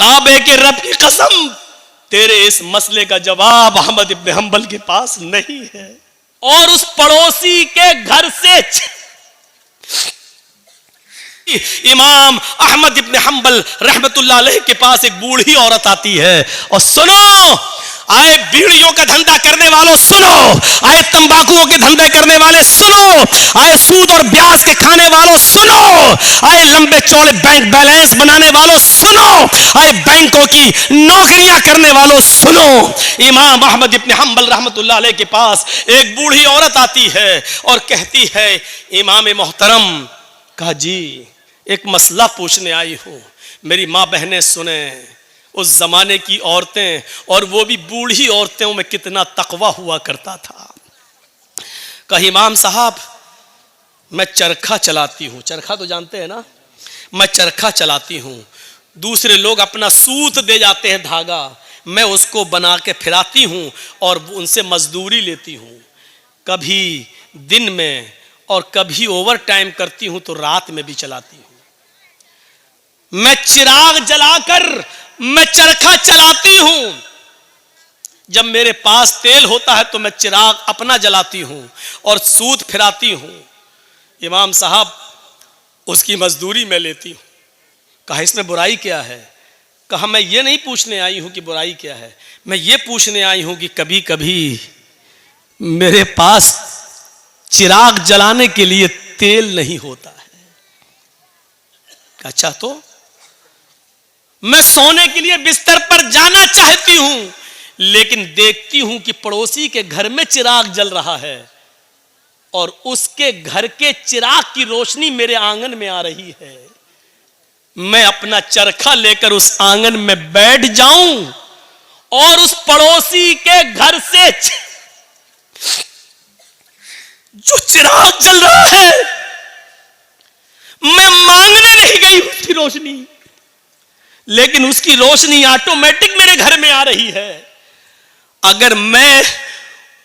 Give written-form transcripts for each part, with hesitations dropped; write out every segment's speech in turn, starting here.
काबे के रब की कसम, तेरे इस मसले का जवाब अहमद इब्न हंबल के पास नहीं है। और उस पड़ोसी के घर से इमाम अहमद इब्न हंबल रहमतुल्लाह अलैह के पास एक बूढ़ी औरत आती है और सुनो, आए बीड़ियों का धंधा करने वालों सुनो, आए तंबाकुओं के धंधे करने वाले सुनो, आए सूद और ब्याज के खाने वालों सुनो, आए लंबे चौड़े बैंक बैलेंस बनाने वालों सुनो, आए बैंकों की नौकरियां करने वालों सुनो। इमाम अहमद इब्न हंबल रहमतुल्लाह अलैह के पास एक बूढ़ी औरत आती है और कहती है, इमाम मोहतरम, कहा जी एक मसला पूछने आई हूं, मेरी माँ बहनें सुने, उस जमाने की औरतें और वो भी बूढ़ी औरतों में कितना तकवा हुआ करता था। कहा इमाम साहब मैं चरखा चलाती हूँ, चरखा तो जानते हैं ना, मैं चरखा चलाती हूँ, दूसरे लोग अपना सूत दे जाते हैं धागा, मैं उसको बना के फिराती हूँ और उनसे मजदूरी लेती हूँ, कभी दिन में और कभी ओवर टाइम करती हूँ तो रात में भी चलाती हूँ। मैं चिराग जलाकर मैं चरखा चलाती हूं, जब मेरे पास तेल होता है तो मैं चिराग अपना जलाती हूं और सूत फिराती हूं। इमाम साहब उसकी मजदूरी मैं लेती हूं। कहा इसमें बुराई क्या है? कहा मैं ये नहीं पूछने आई हूं कि बुराई क्या है, मैं ये पूछने आई हूं कि कभी कभी मेरे पास चिराग जलाने के लिए तेल नहीं होता है। अच्छा तो मैं सोने के लिए बिस्तर पर जाना चाहती हूं, लेकिन देखती हूं कि पड़ोसी के घर में चिराग जल रहा है और उसके घर के चिराग की रोशनी मेरे आंगन में आ रही है। मैं अपना चरखा लेकर उस आंगन में बैठ जाऊं और उस पड़ोसी के घर से जो चिराग जल रहा है, मैं मांगने नहीं गई उसकी रोशनी, लेकिन उसकी रोशनी ऑटोमेटिक मेरे घर में आ रही है। अगर मैं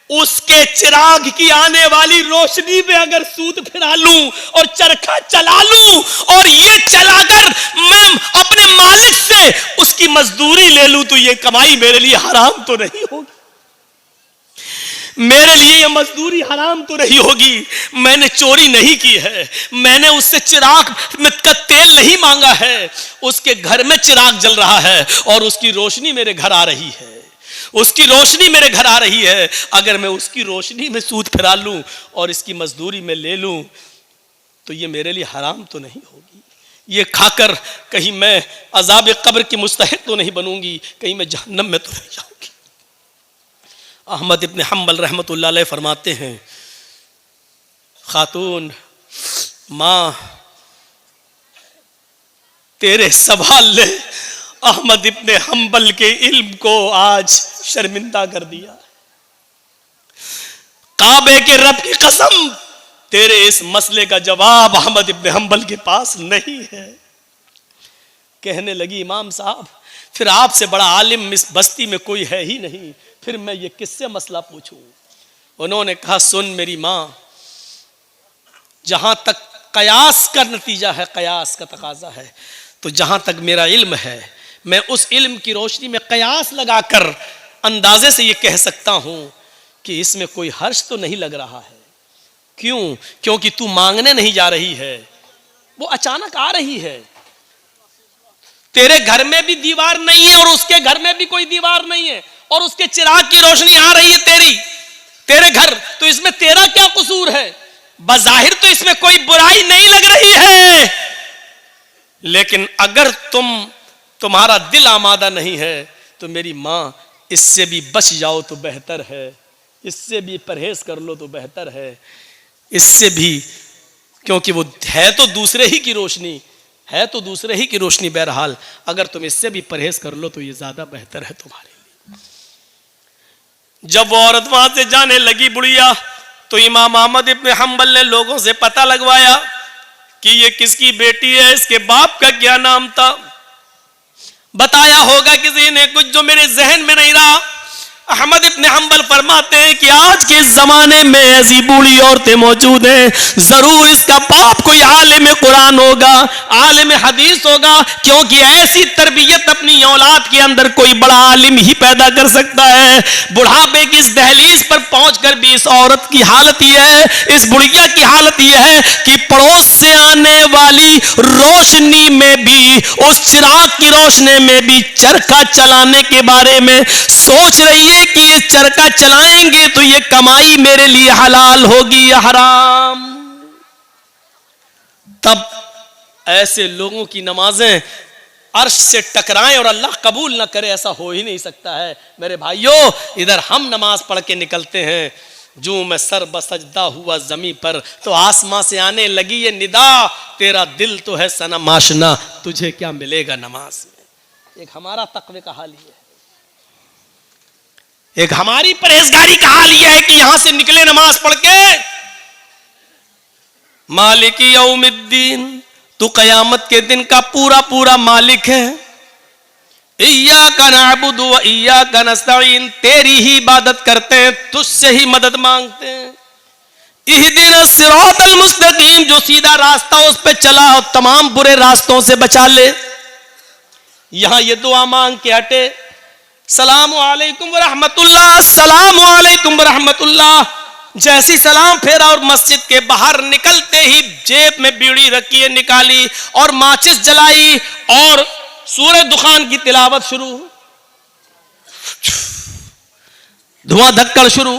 उसके चिराग की आने वाली रोशनी में अगर सूत फिरा लूं और चरखा चला लूं और ये चलाकर मैं अपने मालिक से उसकी मजदूरी ले लूं, तो ये कमाई मेरे लिए हराम तो नहीं होगी? मेरे लिए ये मजदूरी हराम तो नहीं होगी? मैंने चोरी नहीं की है, मैंने उससे चिराग का तेल नहीं मांगा है, उसके घर में चिराग जल रहा है और उसकी रोशनी मेरे घर आ रही है, उसकी रोशनी मेरे घर आ रही है। अगर मैं उसकी रोशनी में सूत फिरा लूं और इसकी मजदूरी में ले लूं तो ये मेरे लिए हराम तो नहीं होगी? ये खाकर कहीं मैं अजाब कब्र की मुस्तहिक तो नहीं बनूंगी, कहीं मैं जहन्नम में तो नहीं जाऊंगी? अहमद इब्न हंबल रहमतुल्लाह अलैह फरमाते हैं, खातून माँ तेरे सवाल ने अहमद इब्न हंबल के इल्म को आज शर्मिंदा कर दिया। काबे के रब की कसम, तेरे इस मसले का जवाब अहमद इब्न हंबल के पास नहीं है। कहने लगी इमाम साहब फिर आपसे बड़ा आलिम इस बस्ती में कोई है ही नहीं, फिर मैं ये किससे मसला पूछूं? उन्होंने कहा सुन मेरी माँ, जहां तक कयास का नतीजा है, कयास का तकाजा है, तो जहां तक मेरा इल्म है मैं उस इल्म की रोशनी में कयास लगाकर अंदाजे से ये कह सकता हूं कि इसमें कोई हर्ष तो नहीं लग रहा है। क्यों? क्योंकि तू मांगने नहीं जा रही है, वो अचानक आ रही है। तेरे घर में भी दीवार नहीं है और उसके घर में भी कोई दीवार नहीं है और उसके चिराग की रोशनी आ रही है तेरे घर, तो इसमें तेरा क्या कसूर है? बज़ाहिर तो इसमें कोई बुराई नहीं लग रही है, लेकिन अगर तुम्हारा दिल आमादा नहीं है तो मेरी माँ इससे भी बच जाओ तो बेहतर है, इससे भी परहेज कर लो तो बेहतर है, इससे भी, क्योंकि वो है तो दूसरे ही की रोशनी, है तो दूसरे ही की रोशनी, बहरहाल अगर तुम इससे भी परहेज कर लो तो ये ज्यादा बेहतर है तुम्हारे लिए। जब वो औरत वहां से जाने लगी बुढ़िया, तो इमाम अहमद इब्न हंबल ने लोगों से पता लगवाया कि ये किसकी बेटी है, इसके बाप का क्या नाम था। बताया होगा किसी ने कुछ जो मेरे जहन में नहीं रहा। अहमद इब्न हंबल फरमाते हैं कि आज के जमाने में ऐसी बूढ़ी औरतें मौजूद हैं, जरूर इसका बाप कोई आलिम कुरान होगा, आलिम हदीस होगा, क्योंकि ऐसी तरबियत अपनी औलाद के अंदर कोई बड़ा आलिम ही पैदा कर सकता है। बुढ़ापे की इस दहलीज पर पहुंचकर भी इस औरत की हालत यह है, इस बुढ़िया की हालत यह है कि पड़ोस से आने वाली रोशनी में भी, उस चिराग की रोशनी में भी चरखा चलाने के बारे में सोच रही है कि ये चरखा चलाएंगे तो ये कमाई मेरे लिए हलाल होगी या हराम। तब ऐसे लोगों की नमाजें अर्श से टकराएं और अल्लाह कबूल ना करे, ऐसा हो ही नहीं सकता है। मेरे भाइयों, इधर हम नमाज पढ़ के निकलते हैं, जो मैं सर बसजदा हुआ जमी पर तो आसमां से आने लगी ये निदा, तेरा दिल तो है सनम आशना, तुझे क्या मिलेगा नमाज में। एक हमारा तकवे का हाल ये है, एक हमारी परहेजगारी का हाल यह है कि यहां से निकले नमाज पढ़ के, मालिकी यौमिद्दीन, तू कयामत के दिन का पूरा पूरा मालिक है। इय्याका नअबुदु व इय्याका नस्तईन, तेरी ही इबादत करते हैं, तुझसे ही मदद मांगते हैं। इहदिना सिरातल मुस्तकीम, जो सीधा रास्ता उस पे चला और तमाम बुरे रास्तों से बचा ले। यहां ये दुआ मांग के हटे, सलाम अलैकुम व रहमतुल्लाह, सलाम अलैकुम व रहमतुल्लाह। जैसी सलाम फेरा और मस्जिद के बाहर निकलते ही जेब में बीड़ी रखी है निकाली और माचिस जलाई और सूरह दुखान की तिलावत शुरू, धुआं धक्कड़ शुरू।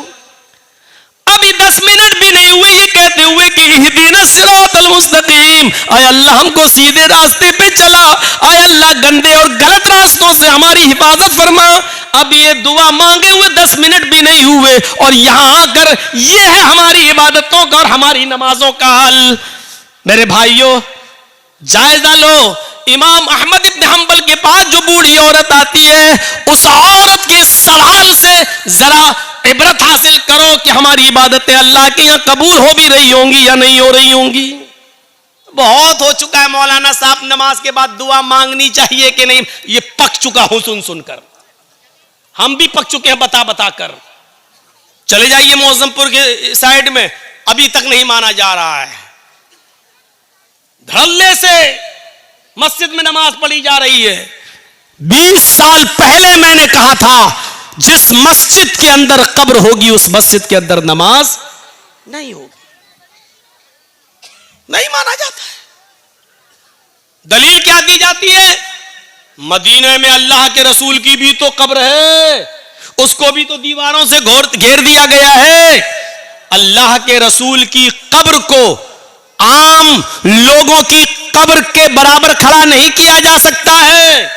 अभी 10 मिनट भी नहीं हुए ये कहते हुए कि इहदीना सिरातल मुस्तकीम, आय अल्लाह हमको सीधे रास्ते पे चला, आय अल्लाह गंदे और गलत रास्तों से हमारी हिफाजत फरमा। अब ये दुआ मांगे हुए 10 मिनट भी नहीं हुए और यहां आकर ये है हमारी इबादतों का और हमारी नमाजों का हाल। मेरे भाइयों, जायजा लो, इमाम अहमद इब्न हंबल के पास जो बूढ़ी औरत आती है, उस औरत के सवाल से जरा इबरत हासिल करो कि हमारी इबादतें अल्लाह के यहां कबूल हो भी रही होंगी या नहीं हो रही होंगी। बहुत हो चुका है मौलाना साहब, नमाज के बाद दुआ मांगनी चाहिए कि नहीं, ये पक चुका हूं सुन सुनकर, हम भी पक चुके हैं बता बता कर। चले जाइए मौजमपुर के साइड में, अभी तक नहीं माना जा रहा है, धड़ल्ले से मस्जिद में नमाज पढ़ी जा रही है। 20 साल पहले मैंने कहा था जिस मस्जिद के अंदर कब्र होगी उस मस्जिद के अंदर नमाज नहीं होगी, नहीं माना जाता है। दलील क्या दी जाती है? मदीने में अल्लाह के रसूल की भी तो कब्र है, उसको भी तो दीवारों से घेर दिया गया है। अल्लाह के रसूल की कब्र को आम लोगों की कब्र के बराबर खड़ा नहीं किया जा सकता है,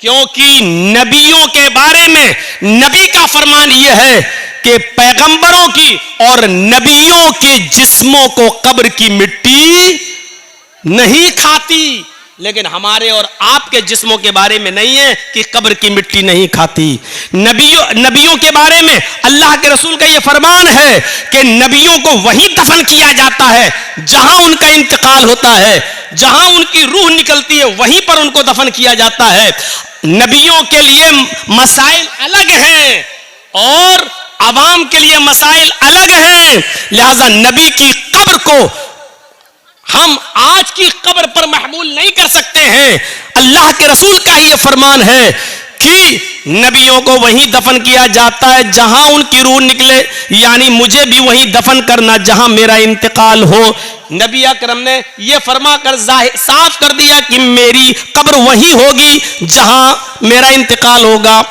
क्योंकि नबियों के बारे में नबी का फरमान यह है कि पैगंबरों की और नबियों के जिस्मों को कब्र की मिट्टी नहीं खाती, लेकिन हमारे और आपके जिस्मों के बारे में नहीं है कि कब्र की मिट्टी नहीं खाती। नबियों के बारे में अल्लाह के रसूल का यह फरमान है कि नबियों को वहीं दफन किया जाता है जहां उनका इंतकाल होता है, जहां उनकी रूह निकलती है वहीं पर उनको दफन किया जाता है। नबियों के लिए मसाइल अलग हैं और अवाम के लिए मसाइल अलग हैं, लिहाजा नबी की कब्र को हम आज की कब्र पर महमूल नहीं कर सकते हैं। अल्लाह के रसूल का यह फरमान है कि नबियों को वहीं दफन किया जाता है जहां उनकी रूह निकले, यानी मुझे भी वहीं दफन करना जहां मेरा इंतकाल हो। नबी अकरम ने यह फरमा कर साफ कर दिया कि मेरी कब्र वहीं होगी जहां मेरा इंतकाल होगा।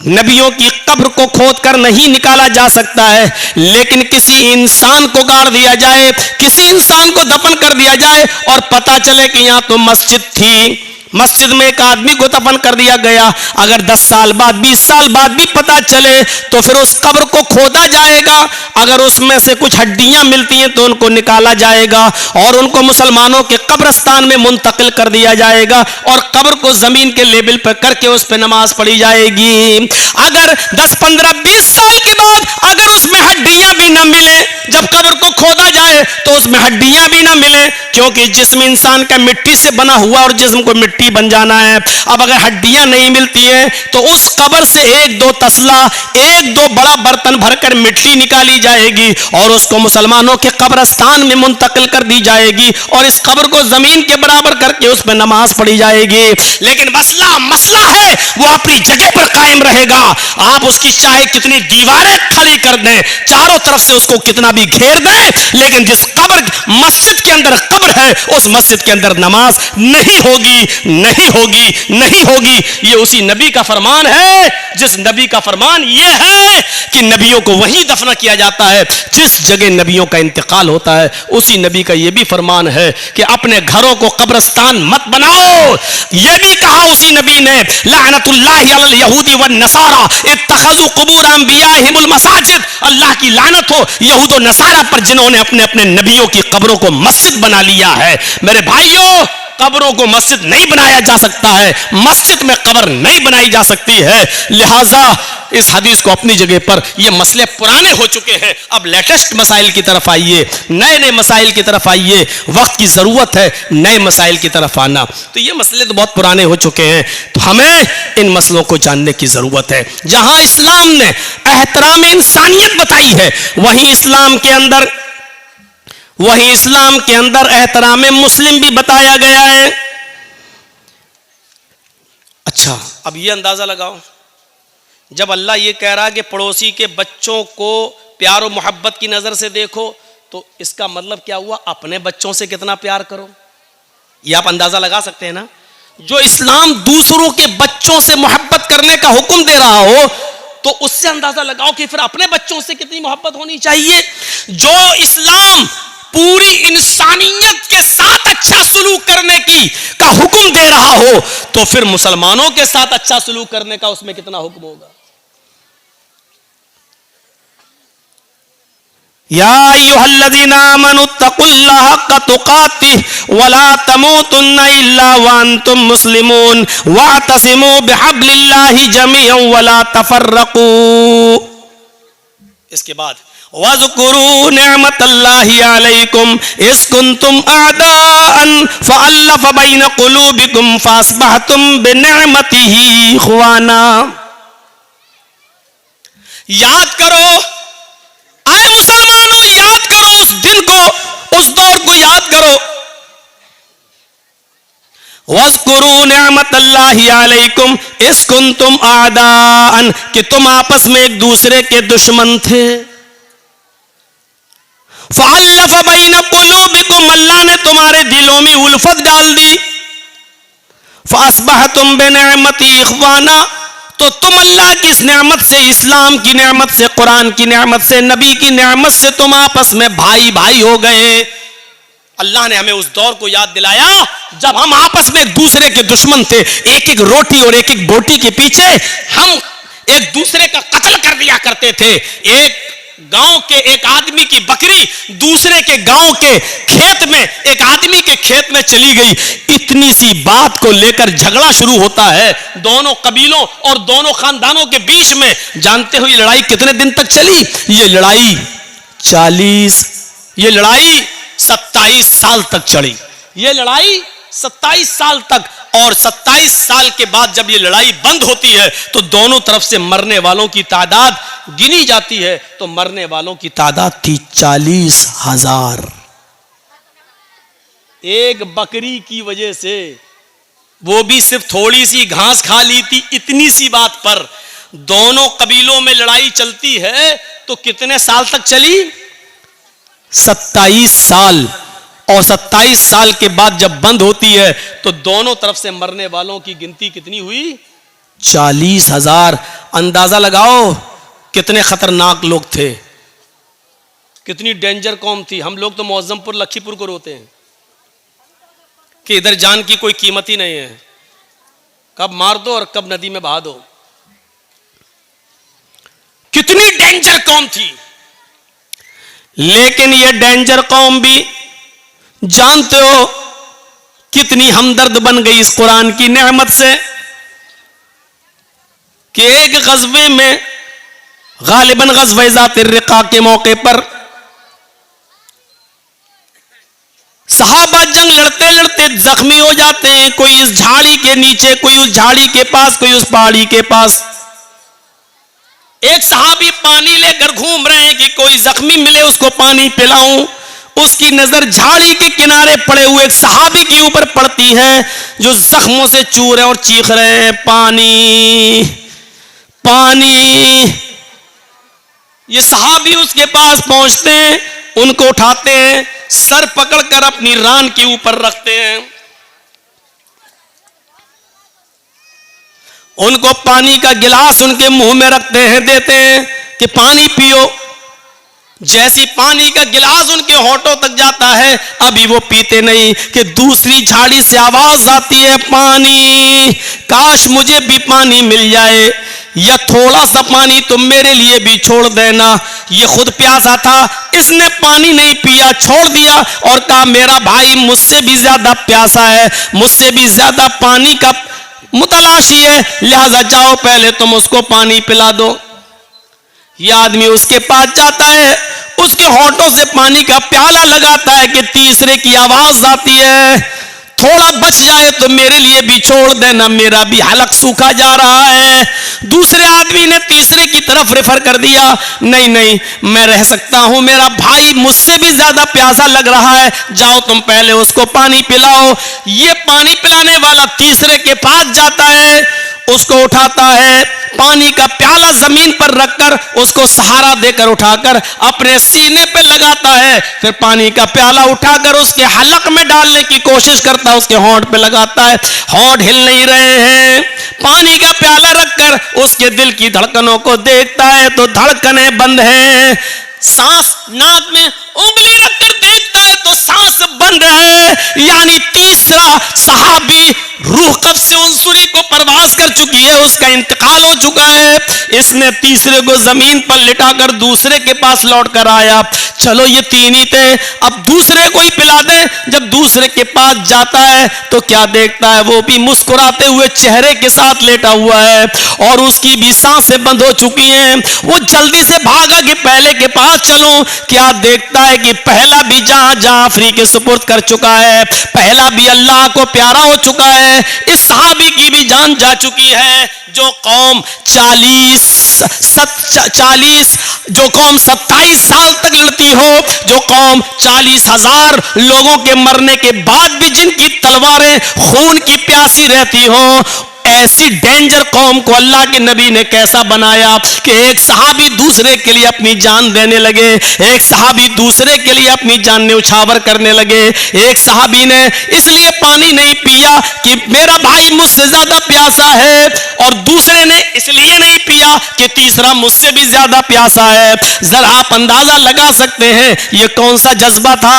नबियों की कब्र को खोद कर नहीं निकाला जा सकता है, लेकिन किसी इंसान को गाड़ दिया जाए, किसी इंसान को दफन कर दिया जाए और पता चले कि यहां तो मस्जिद थी, मस्जिद में एक आदमी को दफन कर दिया गया, अगर 10 साल बाद 20 साल बाद भी पता चले तो फिर उस कब्र को खोदा जाएगा, अगर उसमें से कुछ हड्डियां मिलती हैं तो उनको निकाला जाएगा और उनको मुसलमानों के कब्रस्तान में मुंतकिल कर दिया जाएगा और कब्र को जमीन के लेवल पर करके उस पर नमाज पढ़ी जाएगी। अगर 10, 15, 20 साल के बाद अगर उसमें हड्डियां भी न मिले, जब कब्र को खोदा जाए तो उसमें हड्डियां भी न मिले, क्योंकि जिस्म इंसान का मिट्टी से बना हुआ और जिस्म को मिट्टी बन जाना है। अब अगर हड्डियां नहीं मिलती हैं तो उस कब्र से 1-2 तसला, 1-2 बड़ा बर्तन भरकर मिट्टी निकाली जाएगी और उसको मुसलमानों के कब्रस्तान में मुंतकिल कर दी जाएगी और इस कब्र को जमीन के बराबर करके उस पर नमाज पढ़ी जाएगी। लेकिन मसला वो अपनी जगह पर कायम रहेगा। आप उसकी चाहे कितनी दीवारें खड़ी कर दें, चारों तरफ से उसको कितना भी घेर दें, लेकिन जिस कब्र मस्जिद के अंदर कब्र है, उस मस्जिद के अंदर नमाज नहीं होगी, नहीं होगी, नहीं होगी। ये उसी नबी का फरमान है, जिस नबी का फरमान ये है कि नबियों को वहीं दफन किया जाता है जिस जगह नबियों का इंतकाल होता है। उसी नबी का ये भी फरमान है कि अपने घरों को कब्रिस्तान मत बनाओ। ये भी कहा उसी नबी ने, लानतुल्लाहि अलल यहूदी वन नसारा इत्तखज़ू कुबूर अंबियाहिमुल मसाजिद। अल्लाह की लानत हो यहूद और नसारा पर जिन्होंने अपने अपने नबियों की कब्रों को मस्जिद बना लिया है। मेरे भाइयों, कब्रों को मस्जिद नहीं बनाया जा सकता है, मस्जिद में कब्र नहीं बनाई जा सकती है। लिहाजा इस हदीस को अपनी जगह पर, ये मसले पुराने हो चुके हैं, अब लेटेस्ट मसाइल की तरफ आइए, नए नए मसाइल की तरफ आइए। वक्त की जरूरत है नए मसाइल की तरफ आना। तो ये मसले तो बहुत पुराने हो चुके हैं, तो हमें इन मसलों को जानने की जरूरत है। जहां इस्लाम ने एहतराम इंसानियत बताई है, वहीं इस्लाम के अंदर एहतराम मुस्लिम भी बताया गया है। अच्छा, अब ये अंदाजा लगाओ, जब अल्लाह ये कह रहा है कि पड़ोसी के बच्चों को प्यार और मोहब्बत की नजर से देखो, तो इसका मतलब क्या हुआ? अपने बच्चों से कितना प्यार करो। ये आप अंदाजा लगा सकते हैं ना। जो इस्लाम दूसरों के बच्चों से मोहब्बत करने का हुक्म दे रहा हो, तो उससे अंदाजा लगाओ कि फिर अपने बच्चों से कितनी मोहब्बत होनी चाहिए। जो इस्लाम पूरी इंसानियत के साथ अच्छा सलूक करने का हुक्म दे रहा हो, तो फिर मुसलमानों के साथ अच्छा सलूक करने का उसमें कितना हुक्म होगा। या अय्युहल्लज़ीना आमनुत्तकुल्लाह हक्का तुकातिह वला तमूतुन्ना इल्ला व अंतुम मुस्लिमून वातसिमू बिहब्लिल्लाहि जमीअन वला तफर्रकू। इसके बाद वज़कुरू निअमतल्लाहि अलैकुम इज़ कुंतुम अअदाअन फ़अल्लफ़ बैन क़ुलूबिकुम फ़अस्बहतुम बिनिअमतिही इख़वाना। याद करो, आए मुसलमानों, याद करो उस दिन को, उस दौर को याद करो। वज़कुरू निअमतल्लाहि अलैकुम इज़ कुंतुम अअदाअन, कि तुम आपस में एक दूसरे के दुश्मन थे। फ़अल्लफ़ बैन क़ुलूबिकुम, अल्लाह ने तुम्हारे दिलों में उल्फत डाल दी। फ़अस्बहतुम बिनिअमतिही इख़वाना, तो तुम अल्लाह की इस नेमत से, इस्लाम की नेमत से, कुरान की नेमत से, नबी की नेमत से तुम आपस में भाई भाई हो गए। अल्लाह ने हमें उस दौर को याद दिलाया जब हम आपस में एक दूसरे के दुश्मन थे। एक एक रोटी और एक एक बोटी के पीछे हम एक दूसरे का कत्ल कर दिया करते थे। एक गांव के एक आदमी की बकरी दूसरे के गांव के खेत में, एक आदमी के खेत में चली गई, इतनी सी बात को लेकर झगड़ा शुरू होता है दोनों कबीलों और दोनों खानदानों के बीच में। जानते हो ये लड़ाई कितने दिन तक चली? ये लड़ाई 27 साल तक चली। ये लड़ाई 27 साल तक, और 27 साल के बाद जब ये लड़ाई बंद होती है तो दोनों तरफ से मरने वालों की तादाद गिनी जाती है, तो मरने वालों की तादाद थी 40,000। एक बकरी की वजह से, वो भी सिर्फ थोड़ी सी घास खा ली थी, इतनी सी बात पर दोनों कबीलों में लड़ाई चलती है। तो कितने साल तक चली? 27 साल। और 27 साल के बाद जब बंद होती है तो दोनों तरफ से मरने वालों की गिनती कितनी हुई? 40,000। अंदाजा लगाओ कितने खतरनाक लोग थे, कितनी डेंजर कौम थी। हम लोग तो मौजमपुर लखीपुर को रोते हैं कि इधर जान की कोई कीमत ही नहीं है, कब मार दो और कब नदी में बहा दो। कितनी डेंजर कौम थी। लेकिन ये डेंजर कौम भी जानते हो कितनी हमदर्द बन गई इस कुरान की नेमत से कि एक गज़वे में, गालिबन गज़वे ज़ातिर रिक़ा के मौके पर सहाबा जंग लड़ते लड़ते जख्मी हो जाते हैं। कोई इस झाड़ी के नीचे, कोई उस झाड़ी के पास, कोई उस पहाड़ी के पास। एक सहाबी पानी लेकर घूम रहे हैं कि कोई जख्मी मिले उसको पानी पिलाऊं। उसकी नजर झाड़ी के किनारे पड़े हुए एक सहाबी के ऊपर पड़ती है जो जख्मों से चूर रहे और चीख रहे हैं, पानी पानी। ये सहाबी उसके पास पहुंचते हैं, उनको उठाते हैं, सर पकड़कर अपनी रान के ऊपर रखते हैं, उनको पानी का गिलास उनके मुंह में रखते हैं, देते हैं कि पानी पियो। जैसी पानी का गिलास उनके होठों तक जाता है, अभी वो पीते नहीं कि दूसरी झाड़ी से आवाज आती है, पानी, काश मुझे भी पानी मिल जाए, या थोड़ा सा पानी तुम मेरे लिए भी छोड़ देना। ये खुद प्यासा था, इसने पानी नहीं पिया, छोड़ दिया और कहा मेरा भाई मुझसे भी ज्यादा प्यासा है, मुझसे भी ज्यादा पानी का मुतलाशी है, लिहाजा जाओ पहले तुम उसको पानी पिला दो। यह आदमी उसके पास जाता है, उसके होठों से पानी का प्याला लगाता है कि तीसरे की आवाज आती है, थोड़ा बच जाए तो मेरे लिए भी छोड़ देना, मेरा भी हलक सूखा जा रहा है। दूसरे आदमी ने तीसरे की तरफ रेफर कर दिया, नहीं नहीं मैं रह सकता हूं, मेरा भाई मुझसे भी ज्यादा प्यासा लग रहा है, जाओ तुम पहले उसको पानी पिलाओ। ये पानी पिलाने वाला तीसरे के पास जाता है, उसको उठाता है, पानी का प्याला जमीन पर रखकर उसको सहारा देकर उठाकर अपने सीने पे लगाता है, फिर पानी का प्याला उठाकर उसके हलक में डालने की कोशिश करता है, उसके होंठ पे लगाता है, होंठ हिल नहीं रहे हैं। पानी का प्याला रखकर उसके दिल की धड़कनों को देखता है तो धड़कनें बंद हैं, सांस नाक में उंगली रखकर देखता है तो सांस बंद है, यानी तीसरा सहाबी रूह कब से उनसुरी को परवास कर चुकी है, उसका इंतकाल हो चुका है। इसने तीसरे को जमीन पर लिटाकर दूसरे के पास लौट कर आया, चलो ये तीन ही थे, अब दूसरे को ही पिला दे। जब दूसरे के पास जाता है तो क्या देखता है, वो भी मुस्कुराते हुए चेहरे के साथ लेटा हुआ है और उसकी भी सांसें बंद हो चुकी हैं। वो जल्दी से भागा कि पहले के पास चलो, क्या देखता है कि पहला भी जहां जाफरी के सुपुर्द कर चुका है, पहला भी अल्लाह को प्यारा हो चुका है, इस सहाबी की भी जान जा चुकी है। जो कौम 27 साल तक लड़ती हो, जो कौम 40,000 लोगों के मरने के बाद भी जिनकी तलवारें खून की प्यासी रहती हो, ऐसी डेंजर कौम को अल्लाह के नबी ने कैसा बनाया कि एक सहाबी दूसरे के लिए अपनी जान देने लगे, एक सहाबी दूसरे के लिए अपनी जान न्यौछावर करने लगे। एक सहाबी ने इसलिए पानी नहीं पिया कि मेरा भाई मुझसे ज्यादा प्यासा है, और दूसरे ने इसलिए नहीं पिया कि तीसरा मुझसे भी ज्यादा प्यासा है। जरा आप अंदाजा लगा सकते हैं ये कौन सा जज्बा था।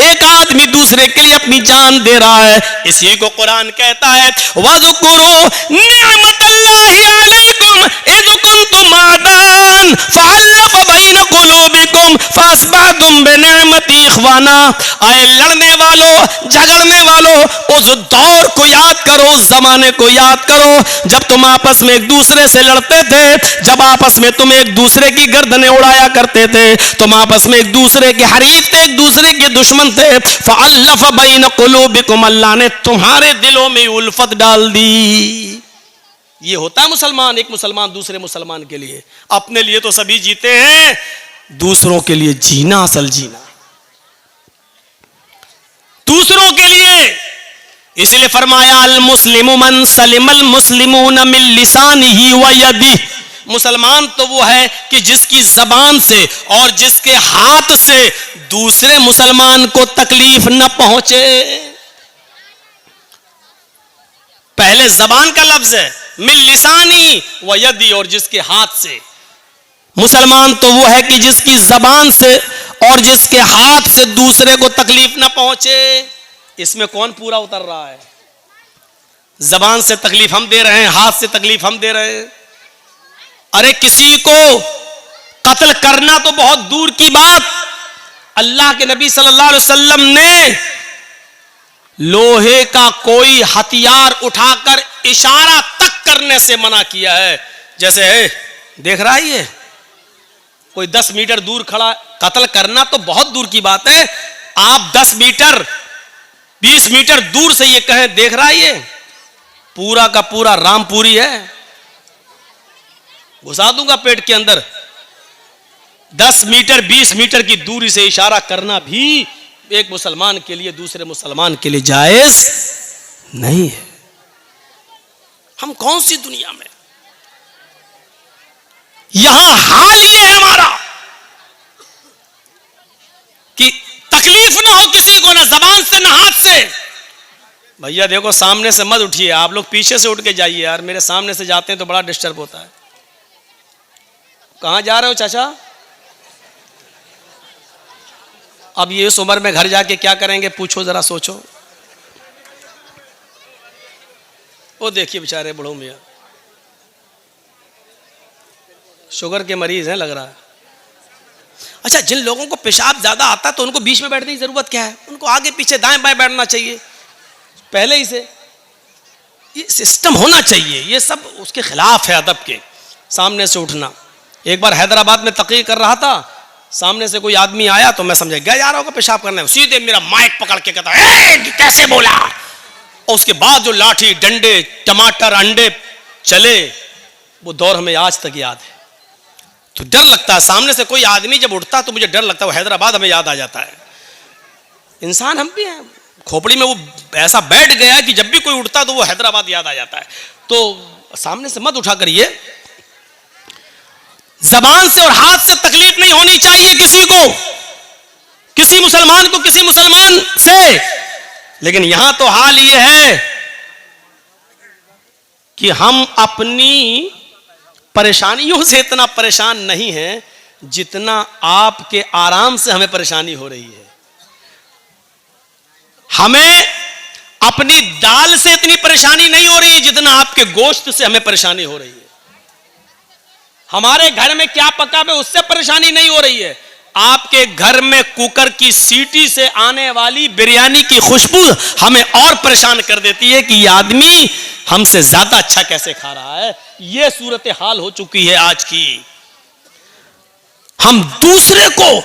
एक आदमी दूसरे के लिए अपनी जान दे रहा है, इसी को कुरान कहता है, वज़कुरू निअमतल्लाहि अलैकुम इज़ कुंतुम आदान फअल्लफ़ बैन कुलूबिकुम फअस्बहतुम बिनिअमति इख़वाना। आए लड़ने वालों, झगड़ने वालों, उस दौर को याद करो, उस जमाने को याद करो जब तुम आपस में एक दूसरे से लड़ते थे, जब आपस में तुम एक दूसरे की गर्दनें उड़ाया करते थे, तुम आपस में एक दूसरे के हरीफ थे, एक दूसरे के दुश्मन थे। फअल्लफ़ बैन कुलूबिकुम, अल्लाह ने तुम्हारे दिलों में उल्फत डाल दी। ये होता है मुसलमान, एक मुसलमान दूसरे मुसलमान के लिए। अपने लिए तो सभी जीते हैं, दूसरों के लिए जीना असल जीना, दूसरों के लिए। इसलिए फरमाया अल मुस्लिमु मन सलिमल मुस्लिमून मिन लिसानिही व यदिही। मुसलमान तो वो है कि जिसकी जबान से और जिसके हाथ से दूसरे मुसलमान को तकलीफ न पहुंचे। पहले जबान का लफ्ज है, मिन लिसानी व यदी, और जिसके हाथ से। मुसलमान तो वो है कि जिसकी जबान से और जिसके हाथ से दूसरे को तकलीफ न पहुंचे। इसमें कौन पूरा उतर रहा है? जबान से तकलीफ हम दे रहे हैं, हाथ से तकलीफ हम दे रहे हैं। अरे किसी को कत्ल करना तो बहुत दूर की बात, अल्लाह के नबी सल्लल्लाहु अलैहि वसल्लम ने लोहे का कोई हथियार उठाकर इशारा तक करने से मना किया है। जैसे है, देख रहा है ये कोई 10 मीटर दूर खड़ा, कत्ल करना तो बहुत दूर की बात है। आप 10 मीटर 20 मीटर दूर से ये कहें, देख रहा है ये पूरा का पूरा रामपुरी है, घुसा दूंगा पेट के अंदर। 10 मीटर 20 मीटर की दूरी से इशारा करना भी एक मुसलमान के लिए दूसरे मुसलमान के लिए जायज नहीं है। हम कौन सी दुनिया में, यहां हाल ये है हमारा कि तकलीफ ना हो किसी को, ना जबान से ना हाथ से। भैया देखो, सामने से मत उठिए, आप लोग पीछे से उठ के जाइए यार, मेरे सामने से जाते हैं तो बड़ा डिस्टर्ब होता है। कहां जा रहे हो चाचा? अब ये इस उम्र में घर जाके क्या करेंगे, पूछो जरा, सोचो। वो देखिए बेचारे बूढ़ों मियां, शुगर के मरीज हैं लग रहा है। अच्छा, जिन लोगों को पेशाब ज्यादा आता है तो उनको बीच में बैठने की जरूरत क्या है? उनको आगे पीछे दाएं बाएं बैठना चाहिए पहले ही से। ये सिस्टम होना चाहिए, ये सब उसके खिलाफ है अदब के, सामने से उठना। एक बार हैदराबाद में तकरीर कर रहा था, सामने से कोई आदमी आया तो मैं समझा गया जा रहा होगा पेशाब करने, सीधे मेरा माइक पकड़ के कहता है कैसे बोला। और उसके बाद जो लाठी डंडे टमाटर अंडे चले, वो दौर हमें आज तक याद है। तो डर लगता है, सामने से कोई आदमी जब उठता तो मुझे डर लगता है। वो हैदराबाद हमें याद आ जाता है। इंसान हम भी हैं, खोपड़ी में वो ऐसा बैठ गया है कि जब भी कोई उठता तो वो हैदराबाद याद आ जाता है। तो सामने से मत उठा करिए। जबान से और हाथ से तकलीफ नहीं होनी चाहिए किसी को, किसी मुसलमान को किसी मुसलमान से। लेकिन यहां तो हाल ये है कि हम अपनी परेशानियों से इतना परेशान नहीं हैं जितना आपके आराम से हमें परेशानी हो रही है। हमें अपनी दाल से इतनी परेशानी नहीं हो रही है जितना आपके गोश्त से हमें परेशानी हो रही है। हमारे घर में क्या पका है उससे परेशानी नहीं हो रही है। आपके घर में कुकर की सीटी से आने वाली बिरयानी की खुशबू हमें और परेशान कर देती है कि ये आदमी हमसे ज्यादा अच्छा कैसे खा रहा है। ये सूरत हाल हो चुकी है आज की। हम दूसरे को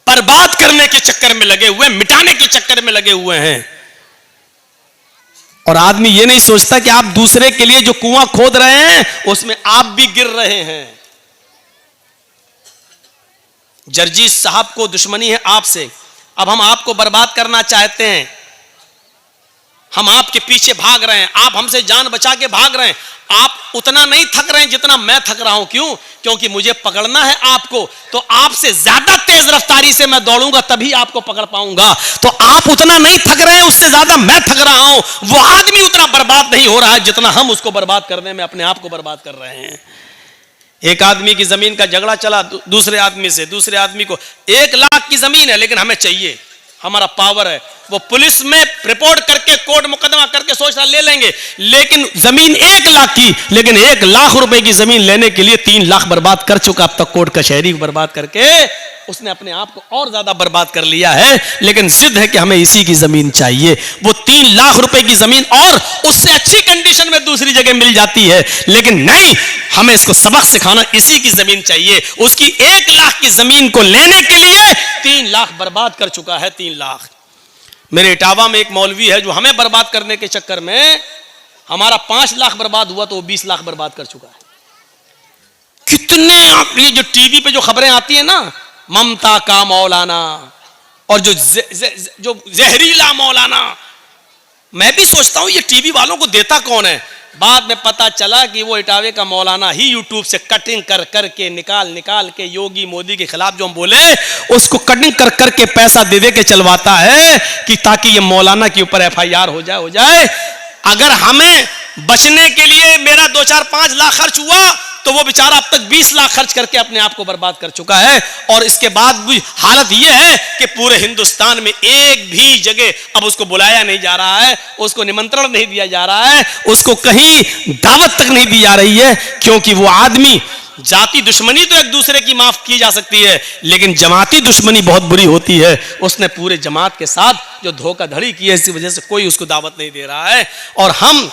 बर्बाद करने के चक्कर में लगे हुए, मिटाने के चक्कर में लगे हुए हैं। और आदमी ये नहीं सोचता कि आप दूसरे के लिए जो कुआं खोद रहे हैं उसमें आप भी गिर रहे हैं। जर्जीस साहब को दुश्मनी है आपसे, अब हम आपको बर्बाद करना चाहते हैं। हम आपके पीछे भाग रहे हैं, आप हमसे जान बचा के भाग रहे हैं। आप उतना नहीं थक रहे हैं जितना मैं थक रहा हूं। क्यों? क्योंकि मुझे पकड़ना है आपको, तो आपसे ज्यादा तेज रफ्तारी से मैं दौड़ूंगा तभी आपको पकड़ पाऊंगा। तो आप उतना नहीं थक रहे हैं, उससे ज्यादा मैं थक रहा हूं। वो आदमी उतना बर्बाद नहीं हो रहा है जितना हम उसको बर्बाद करने में अपने आप को बर्बाद कर रहे हैं। एक आदमी की जमीन का झगड़ा चला दूसरे आदमी से, दूसरे आदमी को 1 लाख की जमीन है लेकिन हमें चाहिए, हमारा पावर है। वो पुलिस में रिपोर्ट करके कोर्ट मुकदमा करके सोच रहा ले लेंगे, लेकिन जमीन 1 लाख की, लेकिन 1 लाख रुपए की जमीन लेने के लिए 3 लाख बर्बाद कर चुका अब तक कोर्ट कचहरी बर्बाद करके। उसने अपने आप को और ज्यादा बर्बाद कर लिया है, लेकिन जिद है कि हमें इसी की जमीन चाहिए। वो 3 लाख रुपए की जमीन और उससे अच्छी कंडीशन में दूसरी जगह मिल जाती है, लेकिन नहीं, हमें इसको सबक सिखाना, इसी की जमीन चाहिए। उसकी 1 लाख की जमीन को लेने के लिए 3 लाख बर्बाद कर चुका है। 3 लाख। मेरे इटावा में एक मौलवी है जो हमें बर्बाद करने के चक्कर में हमारा 5 लाख बर्बाद हुआ तो वो 20 लाख बर्बाद कर चुका है। कितने ये जो टीवी पे जो खबरें आती है ना, ममता का मौलाना और जो जहरीला मौलाना, मैं भी सोचता हूं ये टीवी वालों को देता कौन है। बाद में पता चला कि वो इटावे का मौलाना ही यूट्यूब से कटिंग कर करके निकाल के योगी मोदी के खिलाफ जो हम बोले उसको कटिंग कर करके पैसा दे के चलवाता है कि ताकि ये मौलाना के ऊपर FIR हो जाए। अगर हमें बचने के लिए मेरा 2, 4, 5 लाख खर्च हुआ तो वो बेचारा अब तक 20 लाख खर्च करके अपने आप को बर्बाद कर चुका है। और इसके बाद भी हालत ये है कि पूरे हिंदुस्तान में एक भी जगह अब उसको बुलाया नहीं जा रहा है, उसको निमंत्रण नहीं दिया जा रहा है, उसको कहीं दावत तक नहीं दी जा रही है। क्योंकि वो आदमी, जाति दुश्मनी तो एक दूसरे की माफ की जा सकती है, लेकिन जमाती दुश्मनी बहुत बुरी होती है। उसने पूरे जमात के साथ जो धोखाधड़ी की है, इसी वजह से कोई उसको दावत नहीं दे रहा है। और हम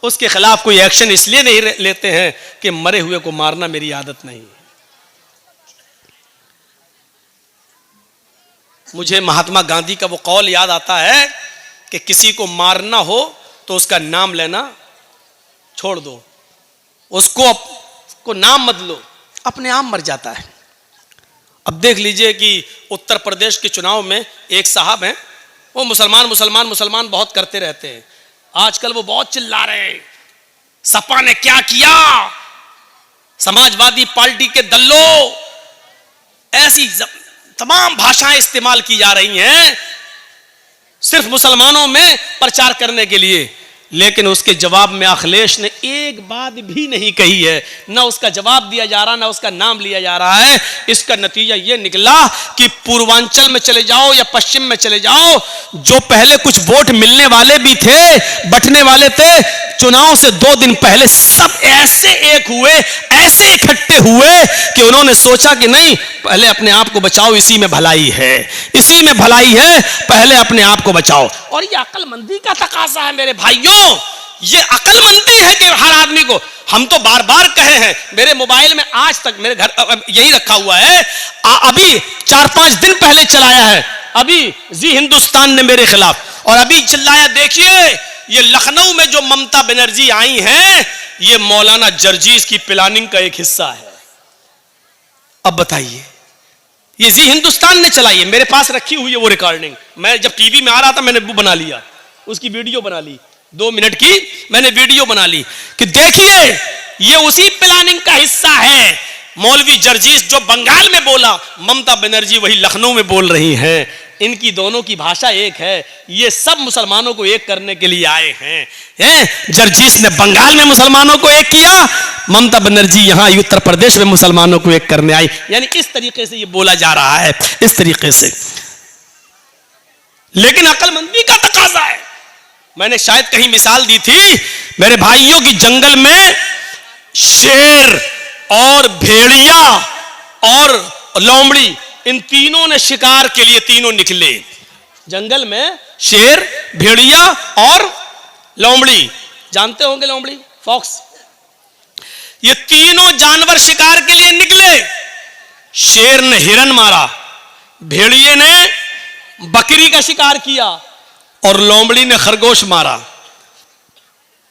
उसके खिलाफ कोई एक्शन इसलिए नहीं लेते हैं कि मरे हुए को मारना मेरी आदत नहीं है। मुझे महात्मा गांधी का वो कौल याद आता है कि किसी को मारना हो तो उसका नाम लेना छोड़ दो, उसको नाम मत लो, अपने आप मर जाता है। अब देख लीजिए कि उत्तर प्रदेश के चुनाव में एक साहब हैं, वो मुसलमान मुसलमान मुसलमान बहुत करते रहते हैं। आजकल वो बहुत चिल्ला रहे हैं, सपा ने क्या किया, समाजवादी पार्टी के दल्लो, ऐसी तमाम भाषाएं इस्तेमाल की जा रही हैं सिर्फ मुसलमानों में प्रचार करने के लिए। लेकिन उसके जवाब में अखिलेश ने एक बात भी नहीं कही है, ना उसका जवाब दिया जा रहा, ना उसका नाम लिया जा रहा है। इसका नतीजा यह निकला कि पूर्वांचल में चले जाओ या पश्चिम में चले जाओ, जो पहले कुछ वोट मिलने वाले भी थे, बंटने वाले थे, चुनाव से 2 दिन पहले सब ऐसे एक हुए, ऐसे इकट्ठे हुए कि उन्होंने सोचा कि नहीं, पहले अपने आप को बचाओ, इसी में भलाई है, इसी में भलाई है, पहले अपने आप को बचाओ। और ये अक्लमंदी का तकाजा है मेरे भाइयों, ये अक्लमंदी है कि हर आदमी को, हम तो बार बार कहे हैं, मेरे मोबाइल में आज तक मेरे घर यही रखा हुआ है, अभी 4-5 दिन पहले चलाया है, अभी जी हिंदुस्तान ने मेरे खिलाफ, और अभी चिल्लाया, देखिए ये लखनऊ में जो ममता बनर्जी आई हैं, ये मौलाना जर्जीस की प्लानिंग का एक हिस्सा है। अब बताइए, ये जी हिंदुस्तान ने चलाई है, मेरे पास रखी हुई है वो रिकॉर्डिंग। मैं जब टीवी में आ रहा था मैंने वो बना लिया, उसकी वीडियो बना ली, 2 मिनट की मैंने वीडियो बना ली कि देखिए ये उसी प्लानिंग का हिस्सा है। मौलवी जर्जीस जो बंगाल में बोला, ममता बनर्जी वही लखनऊ में बोल रही हैं, इनकी दोनों की भाषा एक है, ये सब मुसलमानों को एक करने के लिए आए हैं। जर्जीस ने बंगाल में मुसलमानों को एक किया, ममता बनर्जी यहां उत्तर प्रदेश में मुसलमानों को एक करने आई। यानी इस तरीके से ये बोला जा रहा है, इस तरीके से। लेकिन अक्लमंदी का तकाजा है। मैंने शायद कहीं मिसाल दी थी मेरे भाइयों की, जंगल में शेर और भेड़िया और लोमड़ी, इन तीनों ने शिकार के लिए तीनों निकले। जंगल में शेर, भेड़िया और लोमड़ी, जानते होंगे लोमड़ी, फॉक्स, ये तीनों जानवर शिकार के लिए निकले। शेर ने हिरन मारा, भेड़िए ने बकरी का शिकार किया और लोमड़ी ने खरगोश मारा।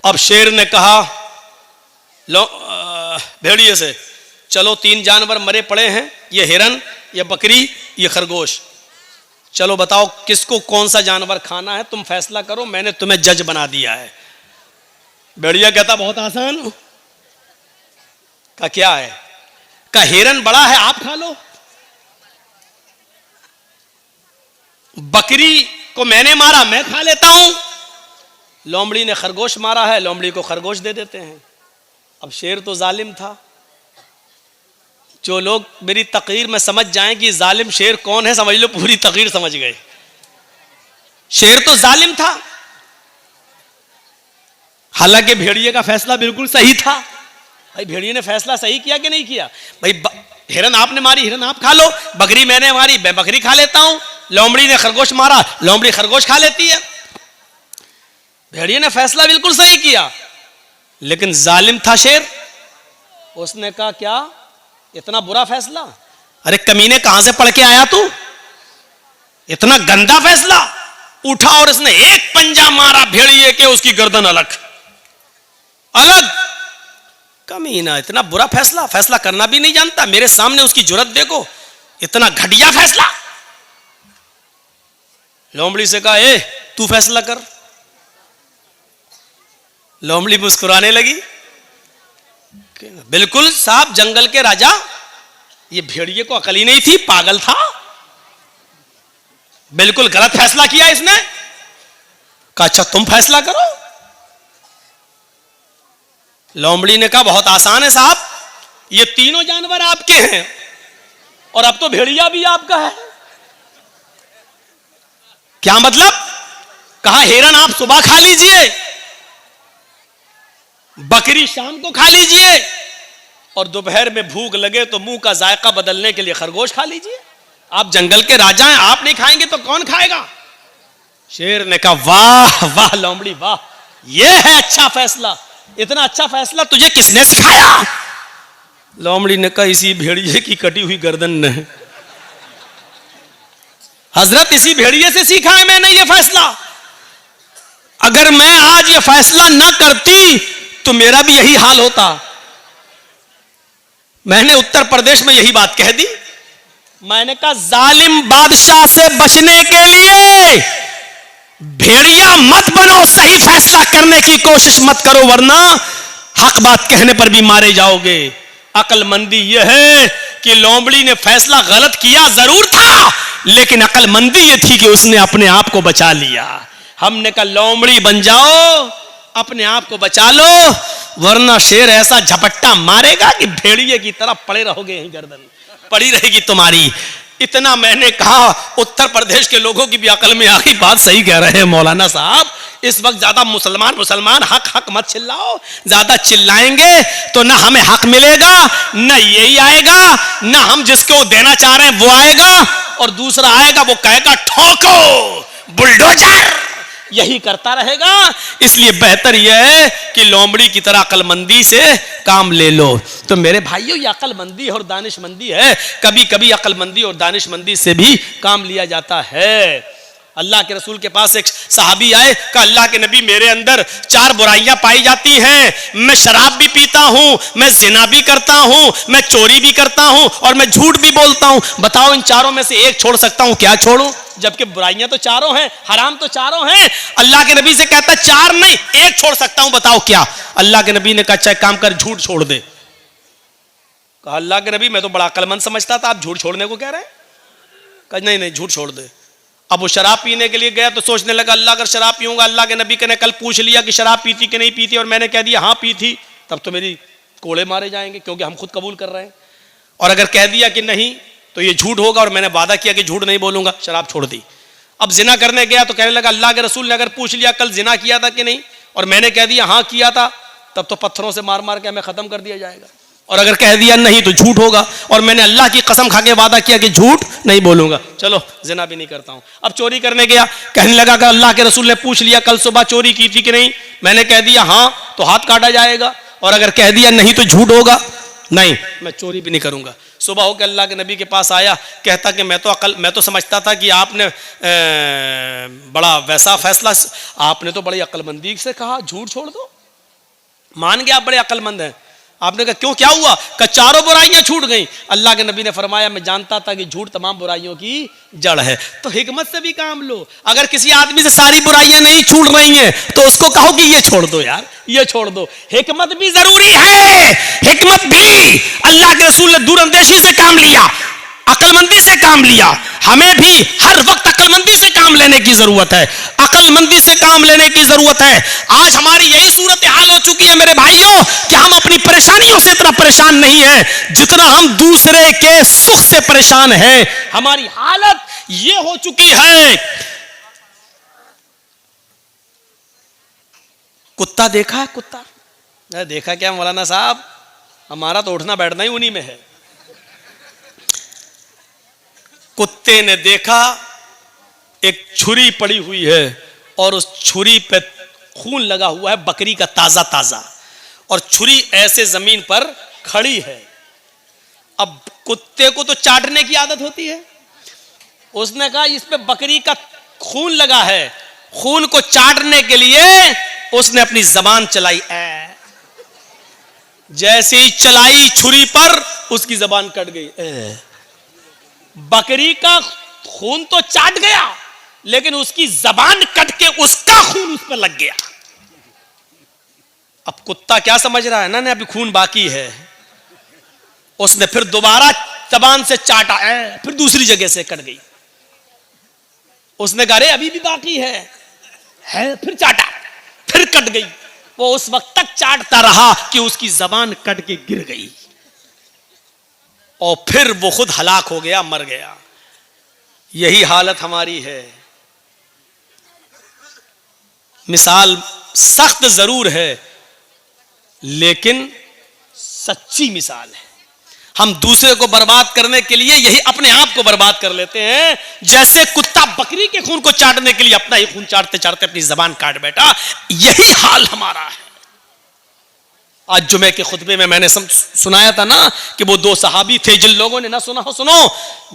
अब शेर ने कहा भेड़िए से, चलो 3 जानवर मरे पड़े हैं, ये हिरन, ये बकरी, ये खरगोश, चलो बताओ किसको कौन सा जानवर खाना है, तुम फैसला करो, मैंने तुम्हें जज बना दिया है। भेड़िया कहता बहुत आसान। का क्या है? का हिरन बड़ा है, आप खा लो। बकरी को मैंने मारा, मैं खा लेता हूं। लोमड़ी ने खरगोश मारा है, लोमड़ी को खरगोश दे देते हैं। अब शेर तो जालिम था। जो लोग मेरी तकरीर में समझ जाएं कि जालिम शेर कौन है, समझ लो पूरी तकरीर समझ गए। शेर तो जालिम था, हालांकि भेड़िए का फैसला बिल्कुल सही था। भाई भेड़िए ने फैसला सही किया कि नहीं किया? भाई हिरन आपने मारी, हिरन आप खा लो, बकरी मैंने मारी, मैं बकरी खा लेता हूं, लोमड़ी ने खरगोश मारा, लोमड़ी खरगोश खा लेती है। भेड़िए ने फैसला बिल्कुल सही किया, लेकिन जालिम था शेर। उसने कहा क्या इतना बुरा फैसला? अरे कमीने कहां से पढ़ के आया तू, इतना गंदा फैसला? उठा और इसने एक पंजा मारा भेड़िए के, उसकी गर्दन अलग अलग। कमीना इतना बुरा फैसला, फैसला करना भी नहीं जानता, मेरे सामने उसकी जुर्रत देखो, इतना घटिया फैसला। लोमड़ी से कहा ए तू फैसला कर। लोमड़ी मुस्कुराने लगी, बिल्कुल साहब, जंगल के राजा, ये भेड़िए को अकल ही नहीं थी, पागल था, बिल्कुल गलत फैसला किया इसने। कहा अच्छा तुम फैसला करो। लोमड़ी ने कहा बहुत आसान है साहब, ये तीनों जानवर आपके हैं और अब तो भेड़िया भी आपका है। क्या मतलब? कहा हिरन आप सुबह खा लीजिए, बकरी शाम को खा लीजिए, और दोपहर में भूख लगे तो मुंह का जायका बदलने के लिए खरगोश खा लीजिए। आप जंगल के राजा हैं, आप नहीं खाएंगे तो कौन खाएगा? शेर ने कहा वाह वाह लोमड़ी वाह, यह है अच्छा फैसला, इतना अच्छा फैसला तुझे किसने सिखाया? लोमड़ी ने कहा इसी भेड़िए की कटी हुई गर्दन ने। हजरत इसी भेड़िए से सीखा है मैंने ये फैसला। अगर मैं आज ये फैसला ना करती तो मेरा भी यही हाल होता। मैंने उत्तर प्रदेश में यही बात कह दी मैंने कहा जालिम बादशाह से बचने के लिए भेड़िया मत बनो, सही फैसला करने की कोशिश मत करो, वरना हक बात कहने पर भी मारे जाओगे। अक्लमंदी यह है कि लोमड़ी ने फैसला गलत किया जरूर था, लेकिन अक्लमंदी यह थी कि उसने अपने आप को बचा लिया। हमने कहा लोमड़ी बन जाओ, अपने आप को बचा लो, वरना शेर ऐसा झपट्टा मारेगा कि भेड़िए की तरह पड़े रहोगे, यहीं गर्दन पड़ी रहेगी तुम्हारी। इतना मैंने कहा, उत्तर प्रदेश के लोगों की भी अकल में आ गई, बात सही कह रहे हैं मौलाना साहब। इस वक्त ज्यादा मुसलमान हक हक मत चिल्लाओ, ज्यादा चिल्लाएंगे तो ना हमें हक मिलेगा, ना यही आएगा, ना हम जिसको देना चाह रहे हैं वो आएगा, और दूसरा आएगा वो कहेगा ठोको बुलडोजर, यही करता रहेगा। इसलिए बेहतर यह है कि लोमड़ी की तरह अक्लमंदी से काम ले लो। तो मेरे भाइयों, ये अक्लमंदी और दानिशमंदी है। कभी कभी अक्लमंदी और दानिशमंदी से भी काम लिया जाता है। अल्लाह के रसूल के पास एक सहाबी आए, कहा अल्लाह के नबी, मेरे अंदर 4 बुराइयां पाई जाती हैं। मैं शराब भी पीता हूं, मैं जिना भी करता हूं, मैं चोरी भी करता हूं, और मैं झूठ भी बोलता हूं। बताओ इन चारों में से एक छोड़ सकता हूं, क्या छोड़ूं? जबकि बुराइयां तो चारों हैं, हराम तो चारों हैं। अल्लाह के नबी से कहता है 4 नहीं, 1 छोड़ सकता हूं, बताओ क्या? अल्लाह के नबी ने कहा अच्छा काम कर, झूठ छोड़ दे। कहा अल्लाह के नबी, मैं तो बड़ा अक्लमंद समझता था, आप झूठ छोड़ने को कह रहे हैं? कहा नहीं नहीं, झूठ छोड़ दे। अब वो शराब पीने के लिए गया तो सोचने लगा अल्लाह अगर शराब पीऊंगा, अल्लाह के नबी ने कल पूछ लिया कि शराब पीती कि नहीं पीती, और मैंने कह दिया हाँ पी थी, तब तो मेरी कोड़े मारे जाएंगे, क्योंकि हम खुद कबूल कर रहे हैं। और अगर कह दिया कि नहीं तो ये झूठ होगा, और मैंने वादा किया कि झूठ नहीं बोलूंगा, शराब छोड़ दी। अब जिना करने गया तो कहने लगा अल्लाह के रसूल ने अगर पूछ लिया कल जिना किया था कि नहीं, और मैंने कह दिया हाँ किया था, तब तो पत्थरों से मार मार के हमें खत्म कर दिया जाएगा। और अगर कह दिया नहीं तो झूठ होगा, और मैंने अल्लाह की कसम खा के वादा किया कि झूठ नहीं बोलूंगा, चलो जिना भी नहीं करता हूं। अब चोरी करने गया, कहने लगा कि अल्लाह के रसूल ने पूछ लिया कल सुबह चोरी की थी कि नहीं, मैंने कह दिया हाँ तो हाथ काटा जाएगा, और अगर कह दिया नहीं तो झूठ होगा, नहीं मैं चोरी भी नहीं करूंगा। सुबह होकर अल्लाह के नबी के पास आया, कहता कि मैं तो समझता था कि आपने बड़ा वैसा फैसला, आपने तो बड़ी अक्लमंदी से कहा झूठ छोड़ दो, मान गया आप बड़े अक्लमंद हैं। आपने कहा क्यों, क्या हुआ? कि 4 बुराइयां छूट गई। अल्लाह के नबी ने फरमाया मैं जानता था कि झूठ तमाम बुराइयों की जड़ है। तो हिकमत से भी काम लो। अगर किसी आदमी से सारी बुराइयां नहीं छूट रही हैं तो उसको कहो कि ये छोड़ दो यार, ये छोड़ दो। हिकमत भी जरूरी है, हिकमत भी। अल्लाह के रसूल ने दूरअंदेशी से काम लिया, अक्लमंदी से काम लिया। हमें भी हर वक्त अक्लमंदी से काम लेने की जरूरत है, अक्लमंदी से काम लेने की जरूरत है। आज हमारी यही सूरत हाल हो चुकी है मेरे भाइयों कि हम अपनी परेशानियों से इतना परेशान नहीं है जितना हम दूसरे के सुख से परेशान हैं। हमारी हालत यह हो चुकी है। कुत्ता देखा है? कुत्ता देखा क्या मौलाना साहब? हमारा तो उठना बैठना ही उन्हीं में है। कुत्ते ने देखा एक छुरी पड़ी हुई है और उस छुरी पे खून लगा हुआ है बकरी का ताजा ताजा, और छुरी ऐसे जमीन पर खड़ी है। अब कुत्ते को तो चाटने की आदत होती है, उसने कहा इस पे बकरी का खून लगा है, खून को चाटने के लिए उसने अपनी जबान चलाई। जैसे ही चलाई छुरी पर उसकी जबान कट गई। बकरी का खून तो चाट गया लेकिन उसकी जबान कट के उसका खून उस पर लग गया। अब कुत्ता क्या समझ रहा है ना, अभी खून बाकी है। उसने फिर दोबारा जबान से चाटा, फिर दूसरी जगह से कट गई। उसने कहा अरे अभी भी बाकी है, फिर चाटा, फिर कट गई। वो उस वक्त तक चाटता रहा कि उसकी जबान कट के गिर गई, और फिर वो खुद हलाक हो गया, मर गया। यही हालत हमारी है। मिसाल सख्त जरूर है लेकिन सच्ची मिसाल है। हम दूसरे को बर्बाद करने के लिए यही अपने आप को बर्बाद कर लेते हैं। जैसे कुत्ता बकरी के खून को चाटने के लिए अपना ही खून चाटते चाटते अपनी जबान काट बैठा, यही हाल हमारा है। आज जुमे के खुतबे में मैंने सुनाया था ना कि वो 2 सहाबी थे, जिन लोगों ने ना सुना हो सुनो,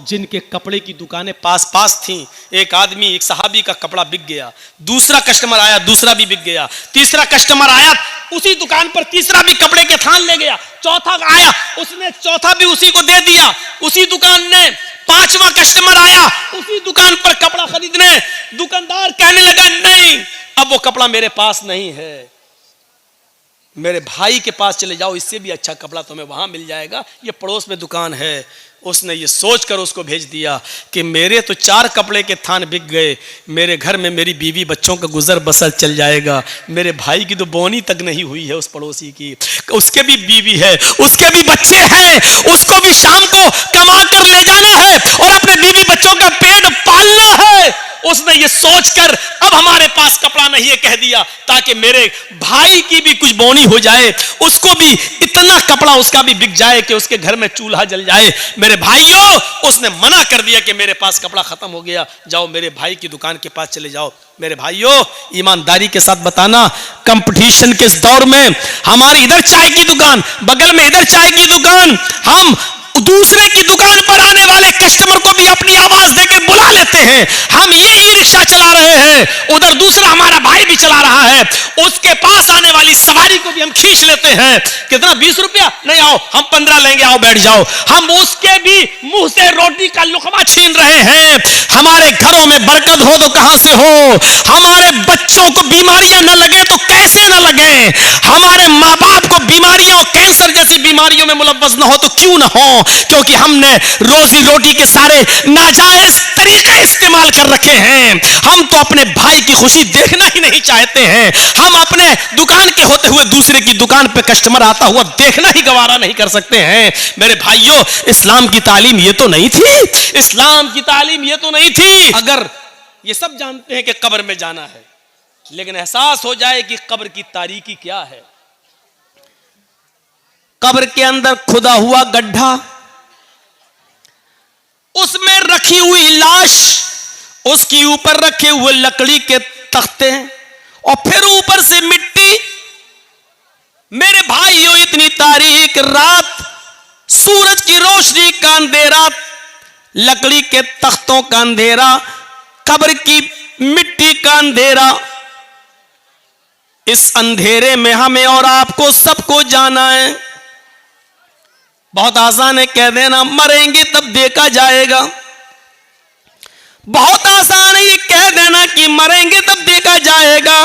जिनके कपड़े की दुकानें पास पास थीं। एक आदमी, एक सहाबी का कपड़ा बिक गया, दूसरा कस्टमर आया, दूसरा भी बिक गया, तीसरा कस्टमर आया, उसी दुकान पर तीसरा भी कपड़े के थान ले गया, चौथा आया, उसने चौथा भी उसी को दे दिया। उसी दुकान ने पांचवा कस्टमर आया उसी दुकान पर कपड़ा खरीदने, दुकानदार कहने लगा नहीं अब वो कपड़ा मेरे पास नहीं है, मेरे भाई के पास चले जाओ, इससे भी अच्छा कपड़ा तुम्हें वहां मिल जाएगा, ये पड़ोस में दुकान है। उसने ये सोचकर उसको भेज दिया कि मेरे तो 4 कपड़े के थान बिक गए, मेरे घर में मेरी बीवी बच्चों का गुजर बसर चल जाएगा, मेरे भाई की तो बोनी तक नहीं हुई है उस पड़ोसी की, उसके भी बीवी है, उसके भी बच्चे हैं, उसको भी शाम को कमा कर ले जाना है और अपने बीवी बच्चों का पेट पालना है। उसने ये सोचकर अब हमारे पास कपड़ा नहीं है कह दिया ताकि मेरे भाई की भी कुछ बोनी हो जाए, उसको भी इतना कपड़ा उसका भी बिक जाए कि उसके घर में चूल्हा जल जाए। मेरे भाइयों, उसने मना कर दिया कि मेरे पास कपड़ा खत्म हो गया, जाओ मेरे भाई की दुकान के पास चले जाओ। मेरे भाइयों, ईमानदारी के साथ बताना, कंपटीशन के इस दौर में हमारी इधर चाय की दुकान, बगल में इधर चाय की दुकान, हम दूसरे की दुकान पर आने वाले कस्टमर को भी अपनी आवाज देकर बुला लेते हैं। हम ये ई रिक्शा चला रहे हैं, उधर दूसरा हमारा भाई भी चला रहा है, उसके पास आने वाली सवारी को भी हम खींच लेते हैं। कितना? 20 रुपया? नहीं, आओ हम 15 लेंगे, आओ बैठ जाओ। हम उसके भी मुंह से रोटी का लुकमा छीन रहे हैं। हमारे घरों में बरकत हो तो कहां से हो, हमारे बच्चों को बीमारियां न लगे तो कैसे न लगे, हमारे माँ बाप को बीमारियां और कैंसर जैसी बीमारियों में मुलव्वस न हो तो क्यों न हो, क्योंकि हमने रोजी रोटी के सारे नाजायज तरीके इस्तेमाल कर रखे हैं। हम तो अपने भाई की खुशी देखना ही नहीं चाहते हैं, हम अपने दुकान के होते हुए दूसरे की दुकान पे कस्टमर आता हुआ देखना ही गवारा नहीं कर सकते हैं। मेरे भाइयों, इस्लाम की तालीम ये तो नहीं थी, इस्लाम की तालीम ये तो नहीं थी। अगर ये सब जानते हैं कि कब्र में जाना है, लेकिन एहसास हो जाए कि कब्र की तारीकी क्या है, कब्र के अंदर खुदा हुआ गड्ढा, उसमें रखी हुई लाश, उसके ऊपर रखे हुए लकड़ी के तख्ते और फिर ऊपर से मिट्टी। मेरे भाइयों, इतनी तारीक रात, सूरज की रोशनी का अंधेरा, लकड़ी के तख्तों का अंधेरा, कब्र की मिट्टी का अंधेरा, इस अंधेरे में हमें और आपको सबको जाना है। बहुत आसान है कह देना मरेंगे तब देखा जाएगा, बहुत आसान है ये कह देना कि मरेंगे तब देखा जाएगा।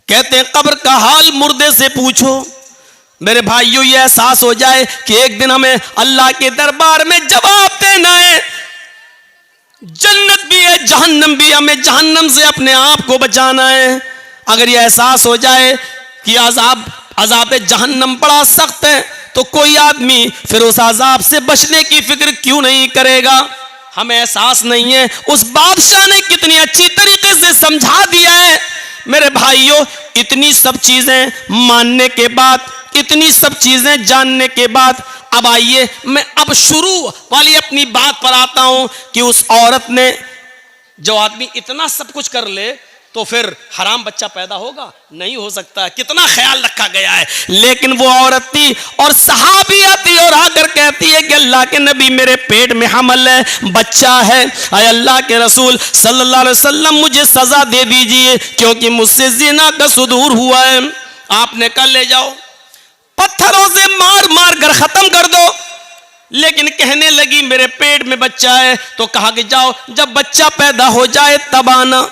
कहते हैं कब्र का हाल मुर्दे से पूछो। मेरे भाइयों, ये एहसास हो जाए कि एक दिन हमें अल्लाह के दरबार में जवाब देना है। जन्नत भी है, जहन्नम भी, हमें जहन्नम से अपने आप को बचाना है। अगर ये एहसास हो जाए कि अज़ाब जहन्नम बड़ा सख्त है तो कोई आदमी फिर उस अज़ाब से बचने की फिक्र क्यों नहीं करेगा। हमें एहसास नहीं है उस बादशाह ने कितनी अच्छी तरीके से समझा दिया है। मेरे भाइयों, इतनी सब चीजें मानने के बाद, इतनी सब चीजें जानने के बाद, अब आइए मैं अब शुरू वाली अपनी बात पर आता हूं कि उस औरत ने, जो आदमी इतना सब कुछ कर ले तो फिर हराम बच्चा पैदा होगा? नहीं हो सकता। कितना ख्याल रखा गया है। लेकिन वो औरत थी और सहाबी आती और आकर कहती है कि अल्लाह के नबी, मेरे पेट में हमल है, बच्चा है, अय अल्लाह के रसूल सल्लल्लाहु अलैहि वसल्लम, मुझे सजा दे दीजिए क्योंकि मुझसे जिना का सुदूर हुआ है। आपने कहा ले जाओ, पत्थरों से मार मार कर खत्म कर दो। लेकिन कहने लगी मेरे पेट में बच्चा है। तो कहा कि जाओ, जब बच्चा पैदा हो जाए तब आना।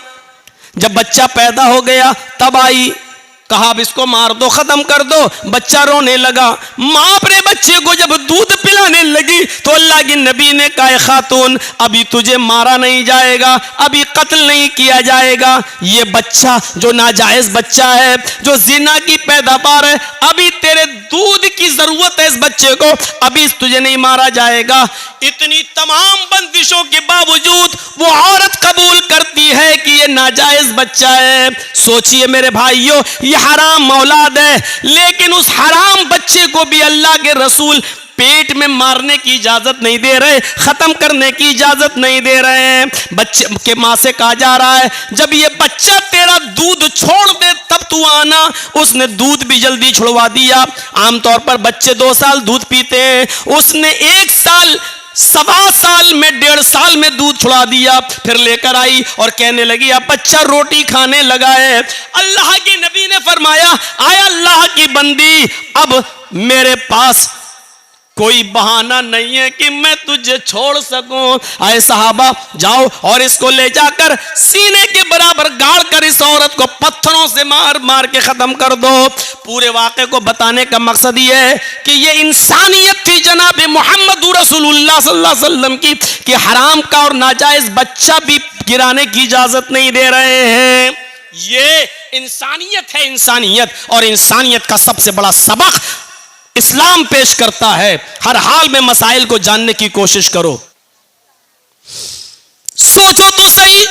जब बच्चा पैदा हो गया तब आई। कहा अब इसको मार दो, खत्म कर दो। बच्चा रोने लगा। माँ अपने बच्चे को जब दूध पिलाने लगी तो अल्लाह की नबी ने कहा, खातून अभी तुझे मारा नहीं जाएगा, अभी कत्ल नहीं किया जाएगा। ये बच्चा जो नाजायज बच्चा है, जो जिना की पैदावार है, अभी तेरे दूध की जरूरत है इस बच्चे को, अभी तुझे नहीं मारा जाएगा। इतनी तमाम बंदिशों के बावजूद वो औरत कबूल करती है कि ये नाजायज बच्चा है। सोचिए मेरे भाइयों, हराम औलाद है, लेकिन उस हराम बच्चे को भी अल्लाह के रसूल पेट में मारने की इजाजत नहीं दे रहे, खत्म करने की इजाजत नहीं दे रहे हैं। बच्चे के मां से कहा जा रहा है जब ये बच्चा तेरा दूध छोड़ दे तब तू आना। उसने दूध भी जल्दी छुड़वा दिया। आमतौर पर बच्चे 2 साल दूध पीते हैं, उसने 1 साल, 1.25 साल में, 1.5 साल में दूध छुड़ा दिया। फिर लेकर आई और कहने लगी अब बच्चा रोटी खाने लगा है। अल्लाह के नबी ने फरमाया, आया अल्लाह की बंदी, अब मेरे पास कोई बहाना नहीं है कि मैं तुझे छोड़ सकूं। आए सहाबा, जाओ और इसको ले जाकर सीने के बराबर गाड़ कर इस औरत को पत्थरों से मार मार के खत्म कर दो। पूरे वाक़े को बताने का मकसद ये है कि ये इंसानियत थी जनाब मोहम्मद रसूलुल्लाह सल्लल्लाहु अलैहि वसल्लम की, कि हराम का और नाजायज बच्चा भी गिराने की इजाजत नहीं दे रहे हैं। ये इंसानियत है, इंसानियत। और इंसानियत का सबसे बड़ा सबक इस्लाम पेश करता है। हर हाल में मसाइल को जानने की कोशिश करो। सोचो तो सही,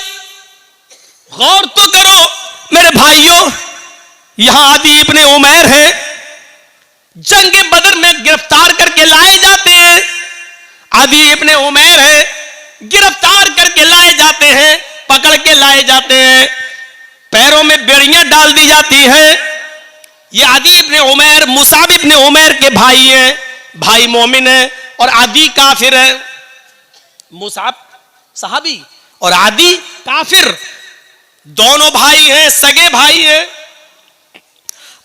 गौर तो करो मेरे भाइयों। यहां आदि इब्ने उमैर है, जंग बदर में गिरफ्तार करके लाए जाते हैं। आदि इब्ने उमैर है, गिरफ्तार करके लाए जाते हैं, पकड़ के लाए जाते हैं, पैरों में बेड़ियां डाल दी जाती हैं। ये आदि इब्ने उमैर मुसाब इब्ने उमैर के भाई हैं, भाई मोमिन है और आदि काफिर है। मुसाब सहाबी और आदि काफिर, दोनों भाई हैं, सगे भाई हैं।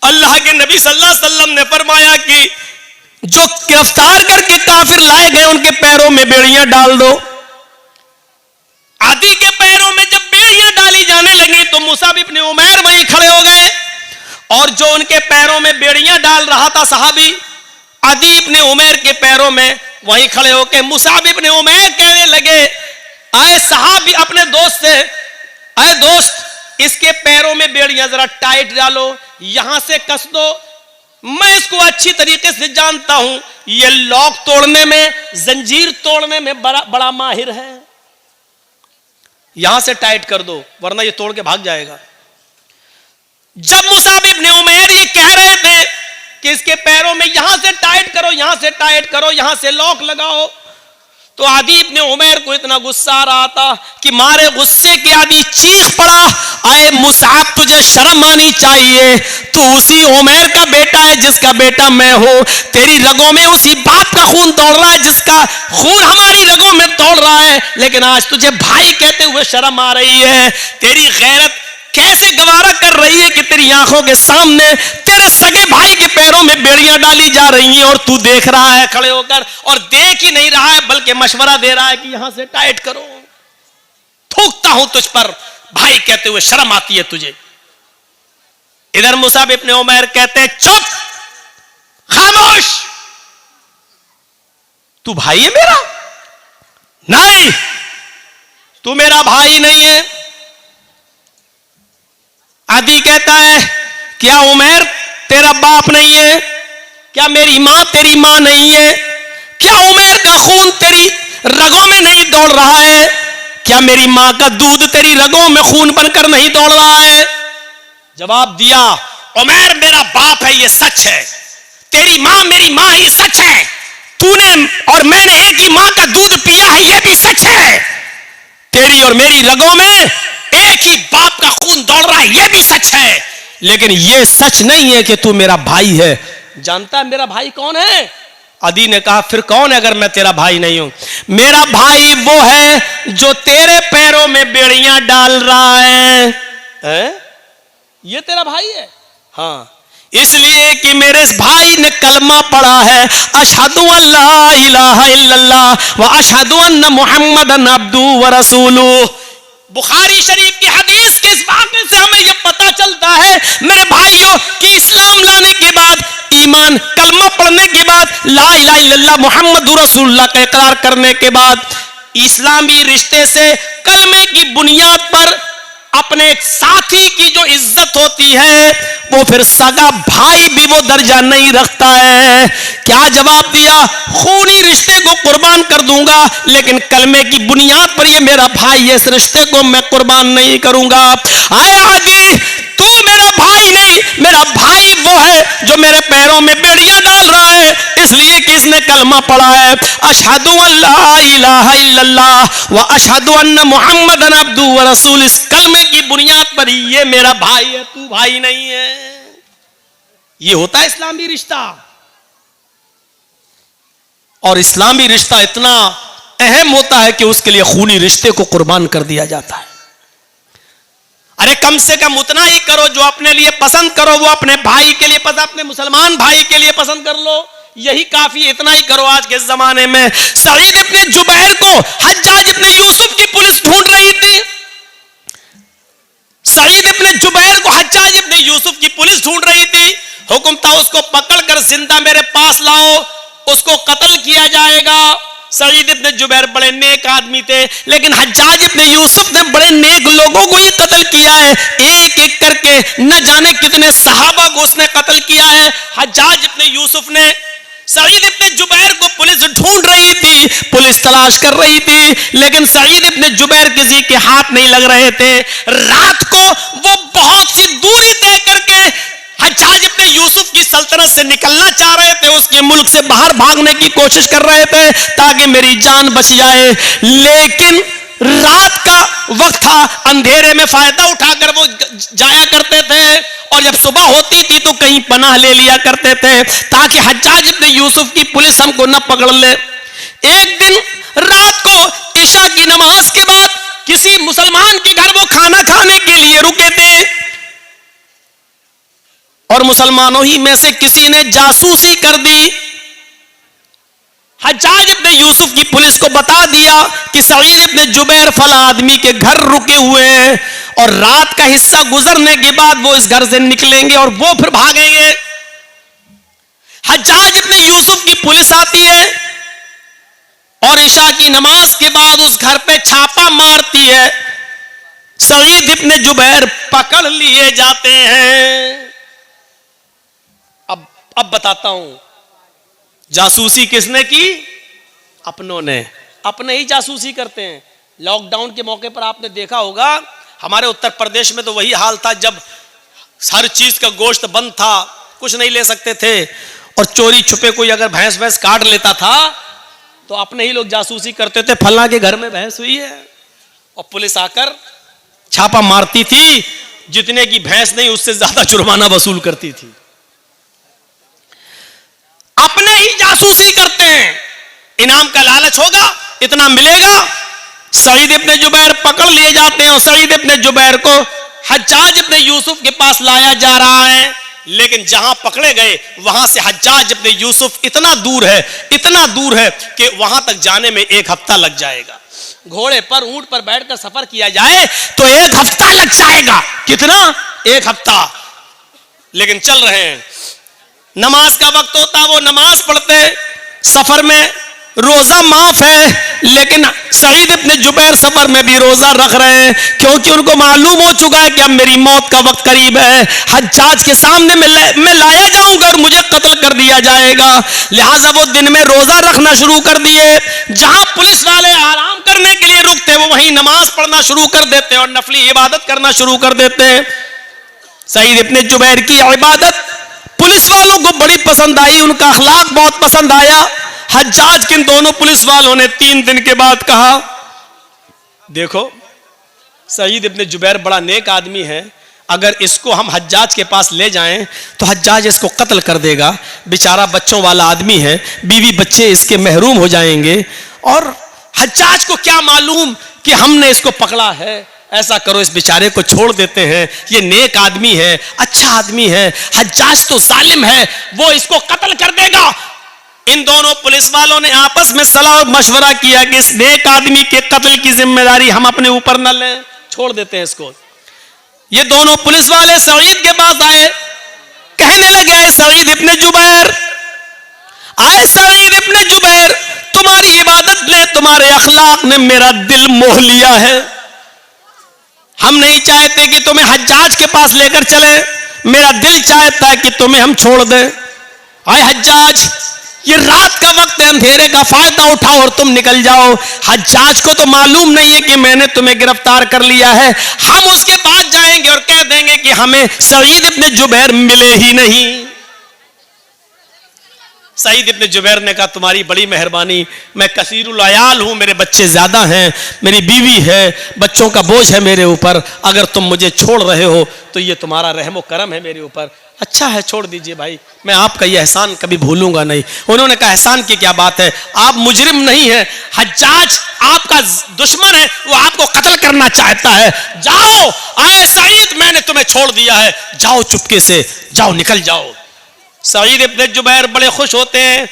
अल्लाह के नबी सल्लल्लाहु अलैहि वसल्लम ने फरमाया कि जो गिरफ्तार करके काफिर लाए गए उनके पैरों में बेड़ियां डाल दो। आदि के पैरों में जब बेड़ियां डाली जाने लगी तो मुसाब इब्ने उमैर वहीं खड़े हो गए, और जो उनके पैरों में बेड़ियां डाल रहा था सहाबी आदि इब्ने उमैर के पैरों में, वहीं खड़े होकर मुसाब इब्ने उमैर कहने लगे, आए सहाबी अपने दोस्त से, आए दोस्त इसके पैरों में बेड़ियां जरा टाइट डालो, यहां से कस दो, मैं इसको अच्छी तरीके से जानता हूं, ये लॉक तोड़ने में, जंजीर तोड़ने में बड़ा माहिर है, यहां से टाइट कर दो वरना ये तोड़ के भाग जाएगा। जब मुसाब इब्ने उमैर ये कह रहे थे कि इसके पैरों में यहां से टाइट करो, यहां से टाइट करो, यहां से लॉक लगाओ, तो आदि इब्ने उमैर को इतना गुस्सा आ रहा था कि मारे गुस्से के आदि चीख पड़ा, आए मुसाब तुझे शर्म आनी चाहिए, तू उसी उमैर का बेटा है जिसका बेटा मैं हूं, तेरी रगों में उसी बाप का खून दौड़ रहा है जिसका खून हमारी रगों में दौड़ रहा है, लेकिन आज तुझे भाई कहते हुए शर्म आ रही है। तेरी गैरत कैसे गवारा कर रही है कि तेरी आंखों के सामने तेरे सगे भाई के पैरों में बेड़ियां डाली जा रही हैं और तू देख रहा है खड़े होकर, और देख ही नहीं रहा है बल्कि मशवरा दे रहा है कि यहां से टाइट करो। थूकता हूं तुझ पर, भाई कहते हुए शर्म आती है तुझे। इधर मुसाब इब्ने उमैर कहते हैं, चुप, खामोश, तू भाई है मेरा? नहीं, तू मेरा भाई नहीं है। आदि कहता है, क्या उमैर तेरा बाप नहीं है? क्या मेरी मां तेरी मां नहीं है? क्या उमैर का खून तेरी रगों में नहीं दौड़ रहा है? क्या मेरी मां का दूध तेरी रगों में खून बनकर नहीं दौड़ रहा है? जवाब दिया, उमैर मेरा बाप है, ये सच है, तेरी मां मेरी मां ही सच है, तूने और मैंने एक ही मां का दूध पिया है, यह भी सच है, तेरी और मेरी रगों में एक ही बाप का खून दौड़ रहा है, यह भी सच है, लेकिन यह सच नहीं है कि तू मेरा भाई है। जानता है मेरा भाई कौन है? आदि ने कहा, फिर कौन है अगर मैं तेरा भाई नहीं हूं? मेरा भाई वो है जो तेरे पैरों में बेड़ियां डाल रहा है? ये तेरा भाई है? हाँ, इसलिए कि मेरे भाई ने कलमा पढ़ा है, अशहदु अल्ला इलाहा इल्लल्लाह व अशहदु अन्ना मुहम्मदन अब्दु व रसूलुहु। बुखारी शरीफ की हदीस के इस वाक़े से हमें यह पता चलता है मेरे भाइयों कि इस्लाम लाने के बाद, ईमान कलमा पढ़ने के बाद, ला इलाहा इल्लल्लाह मुहम्मदुर रसूलुल्लाह का इकरार करने के बाद, इस्लामी रिश्ते से कलमे की बुनियाद पर अपने साथी की जो इज्जत होती है वो फिर सगा भाई भी वो दर्जा नहीं रखता है। क्या जवाब दिया? खूनी रिश्ते को कुर्बान कर दूंगा, लेकिन कलमे की बुनियाद पर ये मेरा भाई है, इस रिश्ते को मैं कुर्बान नहीं करूंगा। आए आदि, तू मेरा भाई नहीं, मेरा भाई वो है जो मेरे पैरों में बेड़ियां डाल रहा है, इसलिए कि इसने कलमा पढ़ा है, अशहदु अल्ला इलाहा इल्लल्लाह व अशहदु अन्ना मुहम्मदन अब्दु व रसूल। इस कलमे की बुनियाद पर ये मेरा भाई है, तू भाई नहीं है। ये होता है इस्लामी रिश्ता, और इस्लामी रिश्ता इतना अहम होता है कि उसके लिए खूनी रिश्ते को कुर्बान कर दिया जाता है। अरे कम से कम उतना ही करो जो अपने लिए पसंद करो, वो अपने भाई के लिए पसंद, अपने मुसलमान भाई के लिए पसंद कर लो। यही काफी, इतना ही करो आज के जमाने में। सईद इब्ने जुबैर को हज्जाज इब्ने यूसुफ की पुलिस ढूंढ रही थी। सईद इब्ने जुबैर को हज्जाज इब्ने यूसुफ की पुलिस ढूंढ रही थी। हुक्म था उसको पकड़कर जिंदा मेरे पास लाओ, उसको कत्ल किया जाएगा। सईद इब्ने जुबैर बड़े नेक आदमी थे, लेकिन हज्जाज इब्ने यूसुफ ने बड़े नेक लोगों को ही कत्ल किया है। एक एक करके न जाने कितने सहाबा को उसने कत्ल किया है। हज्जाज इब्ने यूसुफ ने सईद इब्ने जुबैर को पुलिस ढूंढ रही थी, पुलिस तलाश कर रही थी, लेकिन सईद इब्ने जुबैर किसी के हाथ नहीं लग रहे थे। रात को वो बहुत सी दूरी तय करके हज्जाज इब्ने यूसुफ की सल्तनत से निकलना चाह रहे थे, उसके मुल्क से बाहर भागने की कोशिश कर रहे थे ताकि मेरी जान बच जाए। लेकिन रात का वक्त था, अंधेरे में फायदा उठाकर वो जाया करते थे, और जब सुबह होती थी तो कहीं पनाह ले लिया करते थे ताकि हज्जाज इब्ने यूसुफ की पुलिस हमको न पकड़ ले। एक दिन रात को इशा की नमाज के बाद किसी मुसलमान के घर वो खाना खाने के लिए रुके थे, और मुसलमानों ही में से किसी ने जासूसी कर दी। हज्जाज इब्ने यूसुफ की पुलिस को बता दिया कि सईद इब्ने जुबैर फला आदमी के घर रुके हुए हैं, और रात का हिस्सा गुजरने के बाद वो इस घर से निकलेंगे और वो फिर भागेंगे। हज्जाज इब्ने यूसुफ की पुलिस आती है और इशा की नमाज के बाद उस घर पे छापा मारती है। सईद इब्ने जुबैर पकड़ लिए जाते हैं। अब बताता हूं, जासूसी किसने की? अपनों ने। अपने ही जासूसी करते हैं। लॉकडाउन के मौके पर आपने देखा होगा, हमारे उत्तर प्रदेश में तो वही हाल था, जब हर चीज का गोश्त बंद था, कुछ नहीं ले सकते थे, और चोरी छुपे कोई अगर भैंस काट लेता था तो अपने ही लोग जासूसी करते थे, फलां के घर में भैंस हुई है, और पुलिस आकर छापा मारती थी। जितने की भैंस नहीं उससे ज्यादा जुर्माना वसूल करती थी। अपने ही जासूसी करते हैं। इनाम का लालच होगा, इतना मिलेगा। सईद इब्ने जुबैर पकड़ लिए जाते हैं, और सईद इब्ने जुबैर को हज्जाज इब्ने यूसुफ के पास लाया जा रहा है। लेकिन जहां पकड़े गए वहां से हज्जाज इब्ने यूसुफ इतना दूर है कि वहां तक जाने में 1 हफ्ता लग जाएगा। घोड़े पर, ऊंट पर बैठकर सफर किया जाए तो 1 हफ्ता लग जाएगा। कितना? 1 हफ्ता। लेकिन चल रहे हैं। नमाज का वक्त होता, वो नमाज पढ़ते। सफर में रोजा माफ है, लेकिन सईद इब्ने जुबैर सफर में भी रोजा रख रहे हैं, क्योंकि उनको मालूम हो चुका है कि अब मेरी मौत का वक्त करीब है। हज्जाज के सामने मैं लाया जाऊंगा और मुझे कत्ल कर दिया जाएगा। लिहाजा वो दिन में रोजा रखना शुरू कर दिए। जहां पुलिस वाले आराम करने के लिए रुकते, वो वहीं नमाज पढ़ना शुरू कर देते और नफली इबादत करना शुरू कर देते। सईद इब्ने जुबैर की इबादत पुलिस वालों को बड़ी पसंद आई, उनका अखलाक बहुत पसंद आया। हज्जाज किन दोनों पुलिस वालों ने 3 दिन के बाद कहा, देखो सईद इब्ने जुबैर बड़ा नेक आदमी है, अगर इसको हम हज्जाज के पास ले जाएं तो हज्जाज इसको कत्ल कर देगा। बेचारा बच्चों वाला आदमी है, बीवी बच्चे इसके महरूम हो जाएंगे, और हज्जाज को क्या मालूम कि हमने इसको पकड़ा है। ऐसा करो, इस बेचारे को छोड़ देते हैं, ये नेक आदमी है, अच्छा आदमी है। हज्जाज तो जालिम है, वो इसको कत्ल कर देगा। इन दोनों पुलिस वालों ने आपस में सलाह और मशवरा किया कि इस नेक आदमी के कत्ल की जिम्मेदारी हम अपने ऊपर न लें, छोड़ देते हैं इसको। ये दोनों पुलिस वाले सईद के पास आए, कहने लगे, सईद इब्ने जुबैर, आए सईद इब्ने जुबैर, तुम्हारी इबादत ने, तुम्हारे अखलाक ने मेरा दिल मोह लिया है। हम नहीं चाहते कि तुम्हें हज्जाज के पास लेकर चले, मेरा दिल चाहता है कि तुम्हें हम छोड़ दें। आए हज्जाज, ये रात का वक्त है, अंधेरे का फायदा उठाओ और तुम निकल जाओ। हज्जाज को तो मालूम नहीं है कि मैंने तुम्हें गिरफ्तार कर लिया है। हम उसके पास जाएंगे और कह देंगे कि हमें सईद इब्ने जुबैर मिले ही नहीं। सईद इब्ने जुबैर ने कहा, तुम्हारी बड़ी मेहरबानी, मैं कसीरुल अयाल हूं, मेरे बच्चे ज्यादा हैं, मेरी बीवी है, बच्चों का बोझ है मेरे ऊपर, अगर तुम मुझे छोड़ रहे हो तो ये तुम्हारा रहमो करम है मेरे ऊपर। अच्छा है, छोड़ दीजिए भाई, मैं आपका ये एहसान कभी भूलूंगा नहीं। उन्होंने कहा, एहसान की क्या बात है, आप मुजरिम नहीं है, हज्जाज आपका दुश्मन है, वो आपको कत्ल करना चाहता है। जाओ, आए सईद, मैंने तुम्हें छोड़ दिया है, जाओ चुपके से, जाओ निकल जाओ। सईद इब्न जुबैर बड़े खुश होते हैं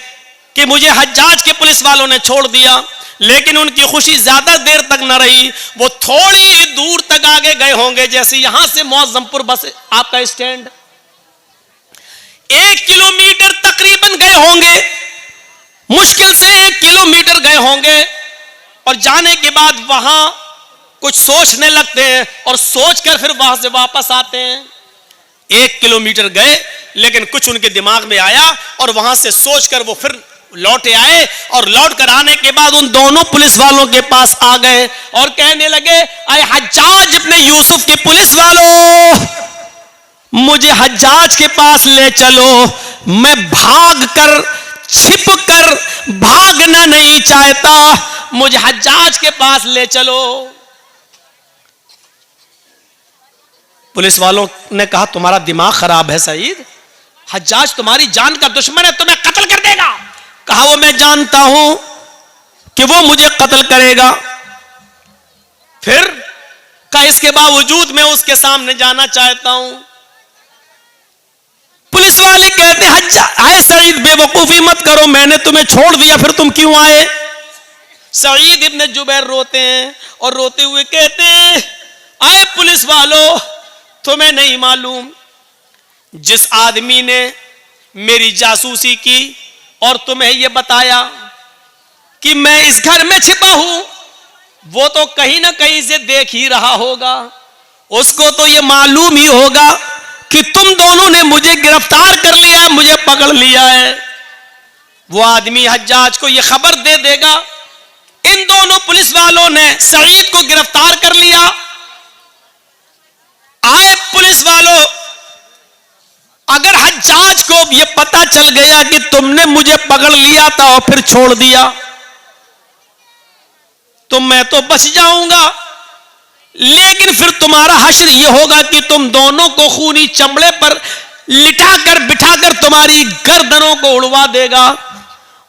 कि मुझे हज्जाज के पुलिस वालों ने छोड़ दिया, लेकिन उनकी खुशी ज्यादा देर तक न रही। वो थोड़ी दूर तक आगे गए होंगे, जैसे यहां से मौजमपुर बस आपका स्टैंड 1 किलोमीटर तकरीबन गए होंगे, मुश्किल से 1 किलोमीटर गए होंगे। और जाने के बाद वहां कुछ सोचने लगते हैं और सोचकर फिर वहां से वापस आते हैं। 1 किलोमीटर गए, लेकिन कुछ उनके दिमाग में आया और वहां से सोचकर वो फिर लौटे आए। और लौट कर आने के बाद उन दोनों पुलिस वालों के पास आ गए और कहने लगे, आए हज्जाज इब्न यूसुफ के पुलिस वालों, मुझे हज्जाज के पास ले चलो, मैं भाग कर छिप कर भागना नहीं चाहता, मुझे हज्जाज के पास ले चलो। पुलिस वालों ने कहा, तुम्हारा दिमाग खराब है सईद, हज्जाज तुम्हारी जान का दुश्मन है, तुम्हें कत्ल कर देगा। कहा, वो मैं जानता हूं कि वो मुझे कत्ल करेगा। फिर का इसके बावजूद मैं उसके सामने जाना चाहता हूं। पुलिस वाले कहते, हज्जाज आए सईद, बेवकूफी मत करो, मैंने तुम्हें छोड़ दिया, फिर तुम क्यों आए? सईद इब्न जुबैर रोते हैं और रोते हुए कहते हैं, आए पुलिस वालों, तुम्हें नहीं मालूम, जिस आदमी ने मेरी जासूसी की और तुम्हें यह बताया कि मैं इस घर में छिपा हूं, वो तो कहीं ना कहीं से देख ही रहा होगा, उसको तो यह मालूम ही होगा कि तुम दोनों ने मुझे गिरफ्तार कर लिया है, मुझे पकड़ लिया है। वो आदमी हज्जाज को यह खबर दे देगा, इन दोनों पुलिस वालों ने सईद को गिरफ्तार कर लिया। आए पुलिस वालों, अगर हज्जाज को यह पता चल गया कि तुमने मुझे पकड़ लिया था और फिर छोड़ दिया, तो मैं तो बच जाऊंगा, लेकिन फिर तुम्हारा हश्र यह होगा कि तुम दोनों को खूनी चमड़े पर लिटाकर बिठाकर तुम्हारी गर्दनों को उड़वा देगा।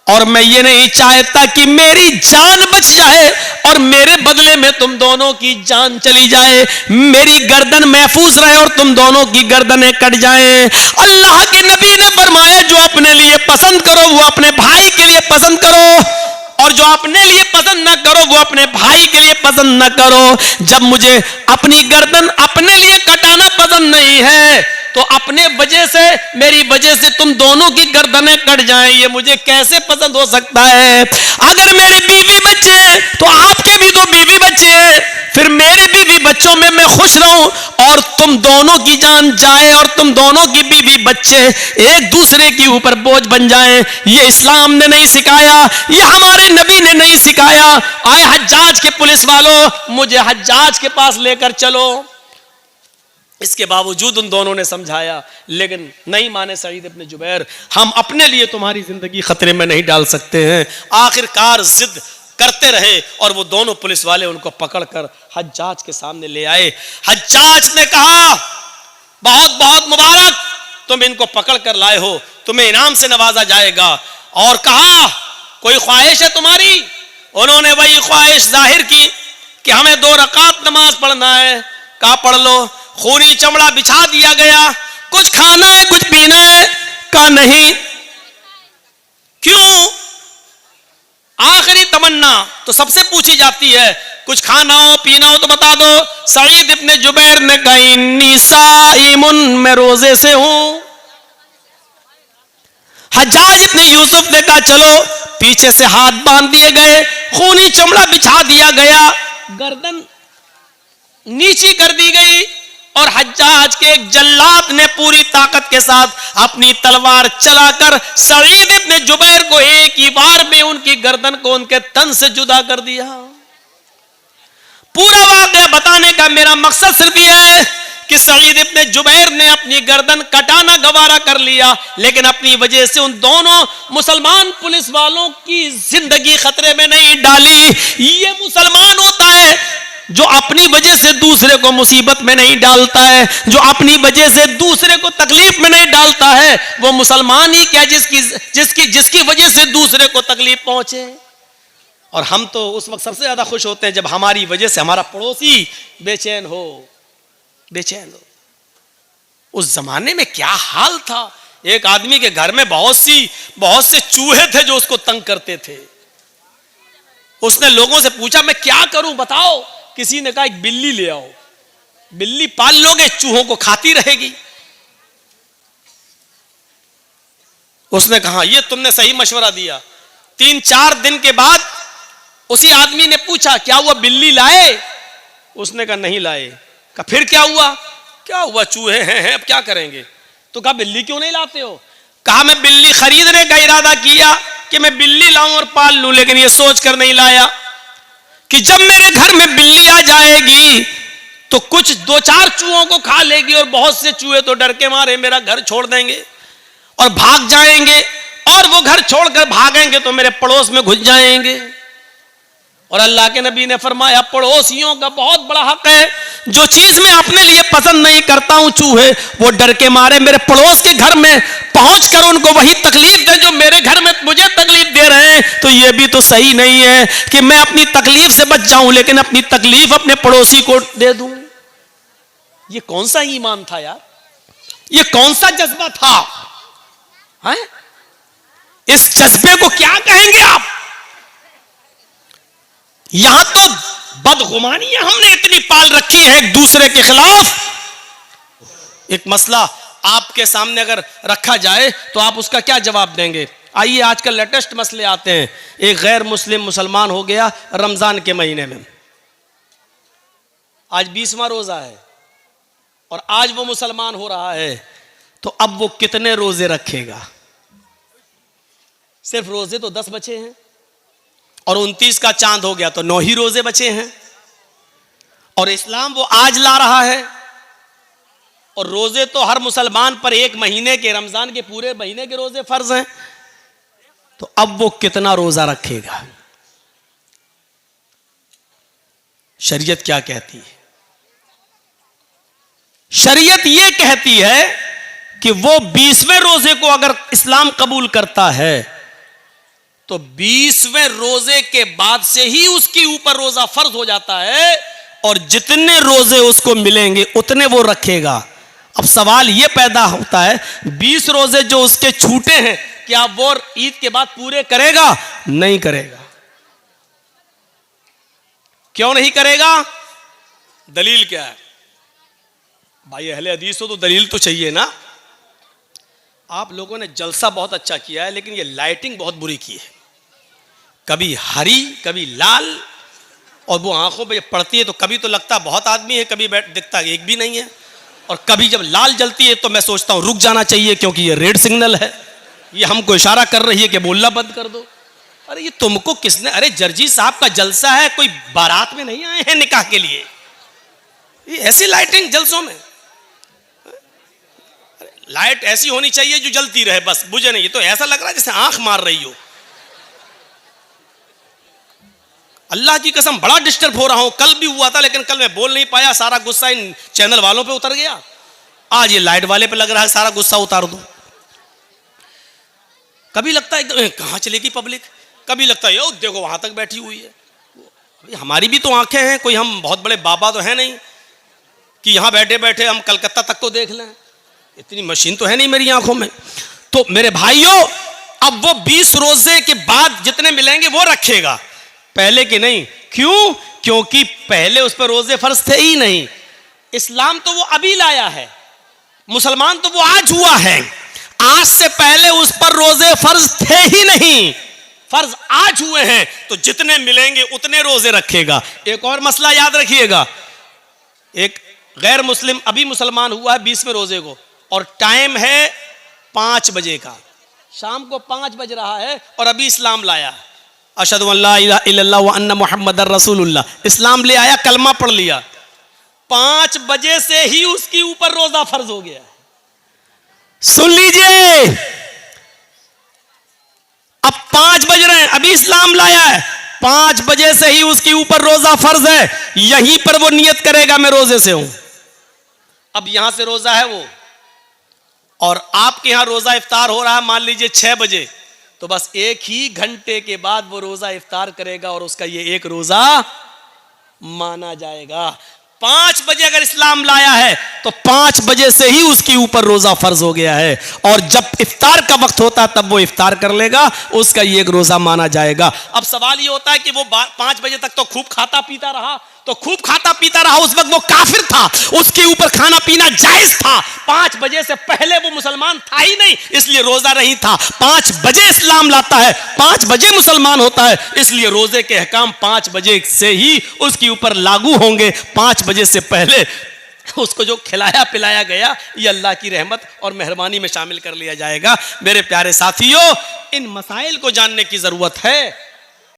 और मैं ये नहीं चाहता कि मेरी जान बच जाए और मेरे बदले में तुम दोनों की जान चली जाए, मेरी गर्दन महफूज रहे और तुम दोनों की गर्दनें कट जाएं। अल्लाह के नबी ने फरमाया, जो अपने लिए पसंद करो वो अपने भाई के लिए पसंद करो, और जो अपने लिए पसंद ना करो वो अपने भाई के लिए पसंद ना करो। जब मुझे अपनी गर्दन अपने लिए कटाना पसंद नहीं है, तो अपने वजह से, मेरी वजह से तुम दोनों की गर्दनें कट जाएं, ये मुझे कैसे पसंद हो सकता है? अगर मेरे बीवी बच्चे हैं तो आपके भी तो बीवी बच्चे हैं, फिर मेरे बीवी बच्चों में मैं खुश रहूं और तुम दोनों की जान जाए और तुम दोनों की बीवी बच्चे एक दूसरे के ऊपर बोझ बन जाएं, ये इस्लाम ने नहीं सिखाया, ये हमारे नबी ने नहीं सिखाया। आए हज्जाज के पुलिस वालों, मुझे हज्जाज के पास लेकर चलो। इसके बावजूद उन दोनों ने समझाया, लेकिन नहीं माने सईद इब्न जुबैर, हम अपने लिए तुम्हारी जिंदगी खतरे में नहीं डाल सकते हैं। आखिरकार जिद करते रहे और वो दोनों पुलिस वाले उनको पकड़कर हज्जाज के सामने ले आए। हज्जाज ने कहा, बहुत बहुत मुबारक, तुम इनको पकड़ कर लाए हो, तुम्हें इनाम से नवाजा जाएगा। और कहा, कोई ख्वाहिश है तुम्हारी? उन्होंने वही ख्वाहिश जाहिर की कि हमें 2 रकात नमाज पढ़ना है। कहा, पढ़ लो। खूनी चमड़ा बिछा दिया गया। कुछ खाना है, कुछ पीना है? कहा, नहीं। क्यों? आखिरी तमन्ना तो सबसे पूछी जाती है, कुछ खाना हो पीना हो तो बता दो। सईद इब्न जुबैर ने कहा, इन्नी साइमुन, मैं रोजे से हूं। हज्जाज इब्न यूसुफ ने कहा, चलो। पीछे से हाथ बांध दिए गए, खूनी चमड़ा बिछा दिया गया, गर्दन नीची कर दी गई और हज्जाज के एक जल्लाद ने पूरी ताकत के साथ अपनी तलवार चलाकर सईद इब्न जुबैर को एक ही बार में उनकी गर्दन को उनके तन से जुदा कर दिया। पूरा वाक़या बताने का मेरा मकसद सिर्फ यह है कि सईद इब्न जुबैर ने अपनी गर्दन कटाना गवारा कर लिया, लेकिन अपनी वजह से उन दोनों मुसलमान पुलिस वालों की जिंदगी खतरे में नहीं डाली। ये मुसलमान होता है जो अपनी वजह से दूसरे को मुसीबत में नहीं डालता है, जो अपनी वजह से दूसरे को तकलीफ में नहीं डालता है, वो मुसलमान ही क्या जिसकी वजह से दूसरे को तकलीफ पहुंचे। और हम तो उस वक्त सबसे ज्यादा खुश होते हैं जब हमारी वजह से हमारा पड़ोसी बेचैन हो। उस जमाने में क्या हाल था एक आदमी के घर में बहुत से चूहे थे जो उसको तंग करते थे। उसने लोगों से पूछा मैं क्या करूं बताओ। किसी ने कहा एक बिल्ली ले आओ, बिल्ली पाल लोगे चूहों को खाती रहेगी। उसने कहा ये तुमने सही मशवरा दिया। 3-4 दिन के बाद उसी आदमी ने पूछा क्या हुआ बिल्ली लाए? उसने कहा नहीं लाए। कहा फिर क्या हुआ? क्या हुआ चूहे हैं अब क्या करेंगे? तो कहा बिल्ली क्यों नहीं लाते हो? कहा मैं बिल्ली खरीदने का इरादा किया कि मैं बिल्ली लाऊं और पाल लूं, लेकिन ये सोच कर नहीं लाया कि जब मेरे घर में बिल्ली आ जाएगी तो कुछ 2-4 चूहों को खा लेगी और बहुत से चूहे तो डर के मारे मेरा घर छोड़ देंगे और भाग जाएंगे, और वो घर छोड़कर भागेंगे तो मेरे पड़ोस में घुस जाएंगे। और अल्लाह के नबी ने फरमाया पड़ोसियों का बहुत बड़ा हक है। जो चीज मैं अपने लिए पसंद नहीं करता हूं चूहे वो डर के मारे मेरे पड़ोस के घर में पहुंचकर उनको वही तकलीफ दे जो मेरे घर में मुझे तकलीफ दे रहे हैं। तो ये भी तो सही नहीं है कि मैं अपनी तकलीफ से बच जाऊं लेकिन अपनी तकलीफ अपने पड़ोसी को दे दूं। ये कौन सा ईमान था यार? ये कौन सा जज्बा था? है? इस जज्बे को क्या कहेंगे आप? यहां तो बदगुमानियां हमने इतनी पाल रखी है एक दूसरे के खिलाफ। एक मसला आपके सामने अगर रखा जाए तो आप उसका क्या जवाब देंगे? आइए आजकल लेटेस्ट मसले आते हैं। एक गैर मुस्लिम मुसलमान हो गया रमजान के महीने में, आज 20वां रोजा है और आज वो मुसलमान हो रहा है, तो अब वो कितने रोजे रखेगा? सिर्फ रोजे तो 10 बचे हैं और 29 का चांद हो गया तो 9 ही रोजे बचे हैं। और इस्लाम वो आज ला रहा है और रोजे तो हर मुसलमान पर एक महीने के, रमजान के पूरे महीने के रोजे फर्ज हैं। तो अब वो कितना रोजा रखेगा? शरीयत क्या कहती है? शरीयत ये कहती है कि वो 20वें रोजे को अगर इस्लाम कबूल करता है तो 20वें रोजे के बाद से ही उसके ऊपर रोजा फर्ज हो जाता है और जितने रोजे उसको मिलेंगे उतने वो रखेगा। अब सवाल ये पैदा होता है 20 रोजे जो उसके छूटे हैं क्या वो ईद के बाद पूरे करेगा? नहीं करेगा। क्यों नहीं करेगा? दलील क्या है? भाई अहले हदीस हो तो दलील तो चाहिए ना। आप लोगों ने जलसा बहुत अच्छा किया है लेकिन ये लाइटिंग बहुत बुरी की है। कभी हरी कभी लाल, और वो आंखों पे पड़ती है तो कभी तो लगता बहुत आदमी है, कभी दिखता एक भी नहीं है। और कभी जब लाल जलती है तो मैं सोचता हूं रुक जाना चाहिए क्योंकि ये रेड सिग्नल है, ये हमको इशारा कर रही है कि बोलना बंद कर दो। अरे ये तुमको किसने? अरे जर्जी साहब का जलसा है, कोई बारात में नहीं आए हैं निकाह के लिए। ये ऐसी लाइटिंग जलसों में, लाइट ऐसी होनी चाहिए जो जलती रहे बस, बुझे नहीं। ये तो ऐसा लग रहा है जैसे आंख मार रही हो। अल्लाह की कसम बड़ा डिस्टर्ब हो रहा हूं। कल भी हुआ था लेकिन कल मैं बोल नहीं पाया, सारा गुस्सा इन चैनल वालों पे उतर गया। आज ये लाइट वाले पे लग रहा है सारा गुस्सा उतार दो। कभी लगता है एकदम कहां चलेगी पब्लिक, कभी लगता है यो देखो वहां तक बैठी हुई है। हमारी भी तो आंखें हैं, कोई हम बहुत बड़े बाबा तो है नहीं कि यहां बैठे बैठे हम कलकत्ता तक तो देख लें। इतनी मशीन तो है नहीं मेरी आंखों में। तो मेरे भाइयों अब वो 20 रोजे के बाद जितने मिलेंगे वो रखेगा, पहले के नहीं। क्यों? क्योंकि पहले उस पर रोजे फर्ज थे ही नहीं। इस्लाम तो वो अभी लाया है, मुसलमान तो वो आज हुआ है। आज से पहले उस पर रोजे फर्ज थे ही नहीं, फर्ज आज हुए हैं तो जितने मिलेंगे उतने रोजे रखेगा। एक और मसला याद रखिएगा, एक गैर मुस्लिम अभी मुसलमान हुआ है 20वें रोजे को और टाइम है 5 बजे का, शाम को 5 बज रहा है और अभी इस्लाम लाया। अशहदु अल्ला इलाहा इल्लल्लाह व अन्ना मुहम्मदर रसूलुल्लाह, इस्लाम ले आया, कलमा पढ़ लिया। 5 बजे से ही उसके ऊपर रोजा फर्ज हो गया। सुन लीजिए, अब 5 बज रहे हैं, अभी इस्लाम लाया है, 5 बजे से ही उसके ऊपर रोजा फर्ज है। यहीं पर वो नियत करेगा मैं रोजे से हूं। अब यहां से रोजा है वो और आपके यहां रोजा इफ्तार हो रहा है मान लीजिए 6 बजे, तो बस 1 ही घंटे के बाद वो रोजा इफ्तार करेगा और उसका ये एक रोजा माना जाएगा। 5 बजे अगर इस्लाम लाया है तो 5 बजे से ही उसके ऊपर रोजा फर्ज हो गया है, और जब इफ्तार का वक्त होता तब वो इफ्तार कर लेगा, उसका ये एक रोजा माना जाएगा। अब सवाल ये होता है कि वो 5 बजे तक तो खूब खाता पीता रहा, तो खूब खाता पीता रहा, उस वक्त वो काफिर था, उसके ऊपर खाना पीना जायज था। 5 बजे से पहले वो मुसलमान था ही नहीं, इसलिए रोजा नहीं था। 5 बजे इस्लाम लाता है, 5 बजे मुसलमान होता है, इसलिए रोजे के अहकाम 5 बजे से ही उसके ऊपर लागू होंगे। 5 बजे से पहले उसको जो खिलाया पिलाया गया ये अल्लाह की रहमत और मेहरबानी में शामिल कर लिया जाएगा। मेरे प्यारे साथियों, इन मसाइल को जानने की जरूरत है।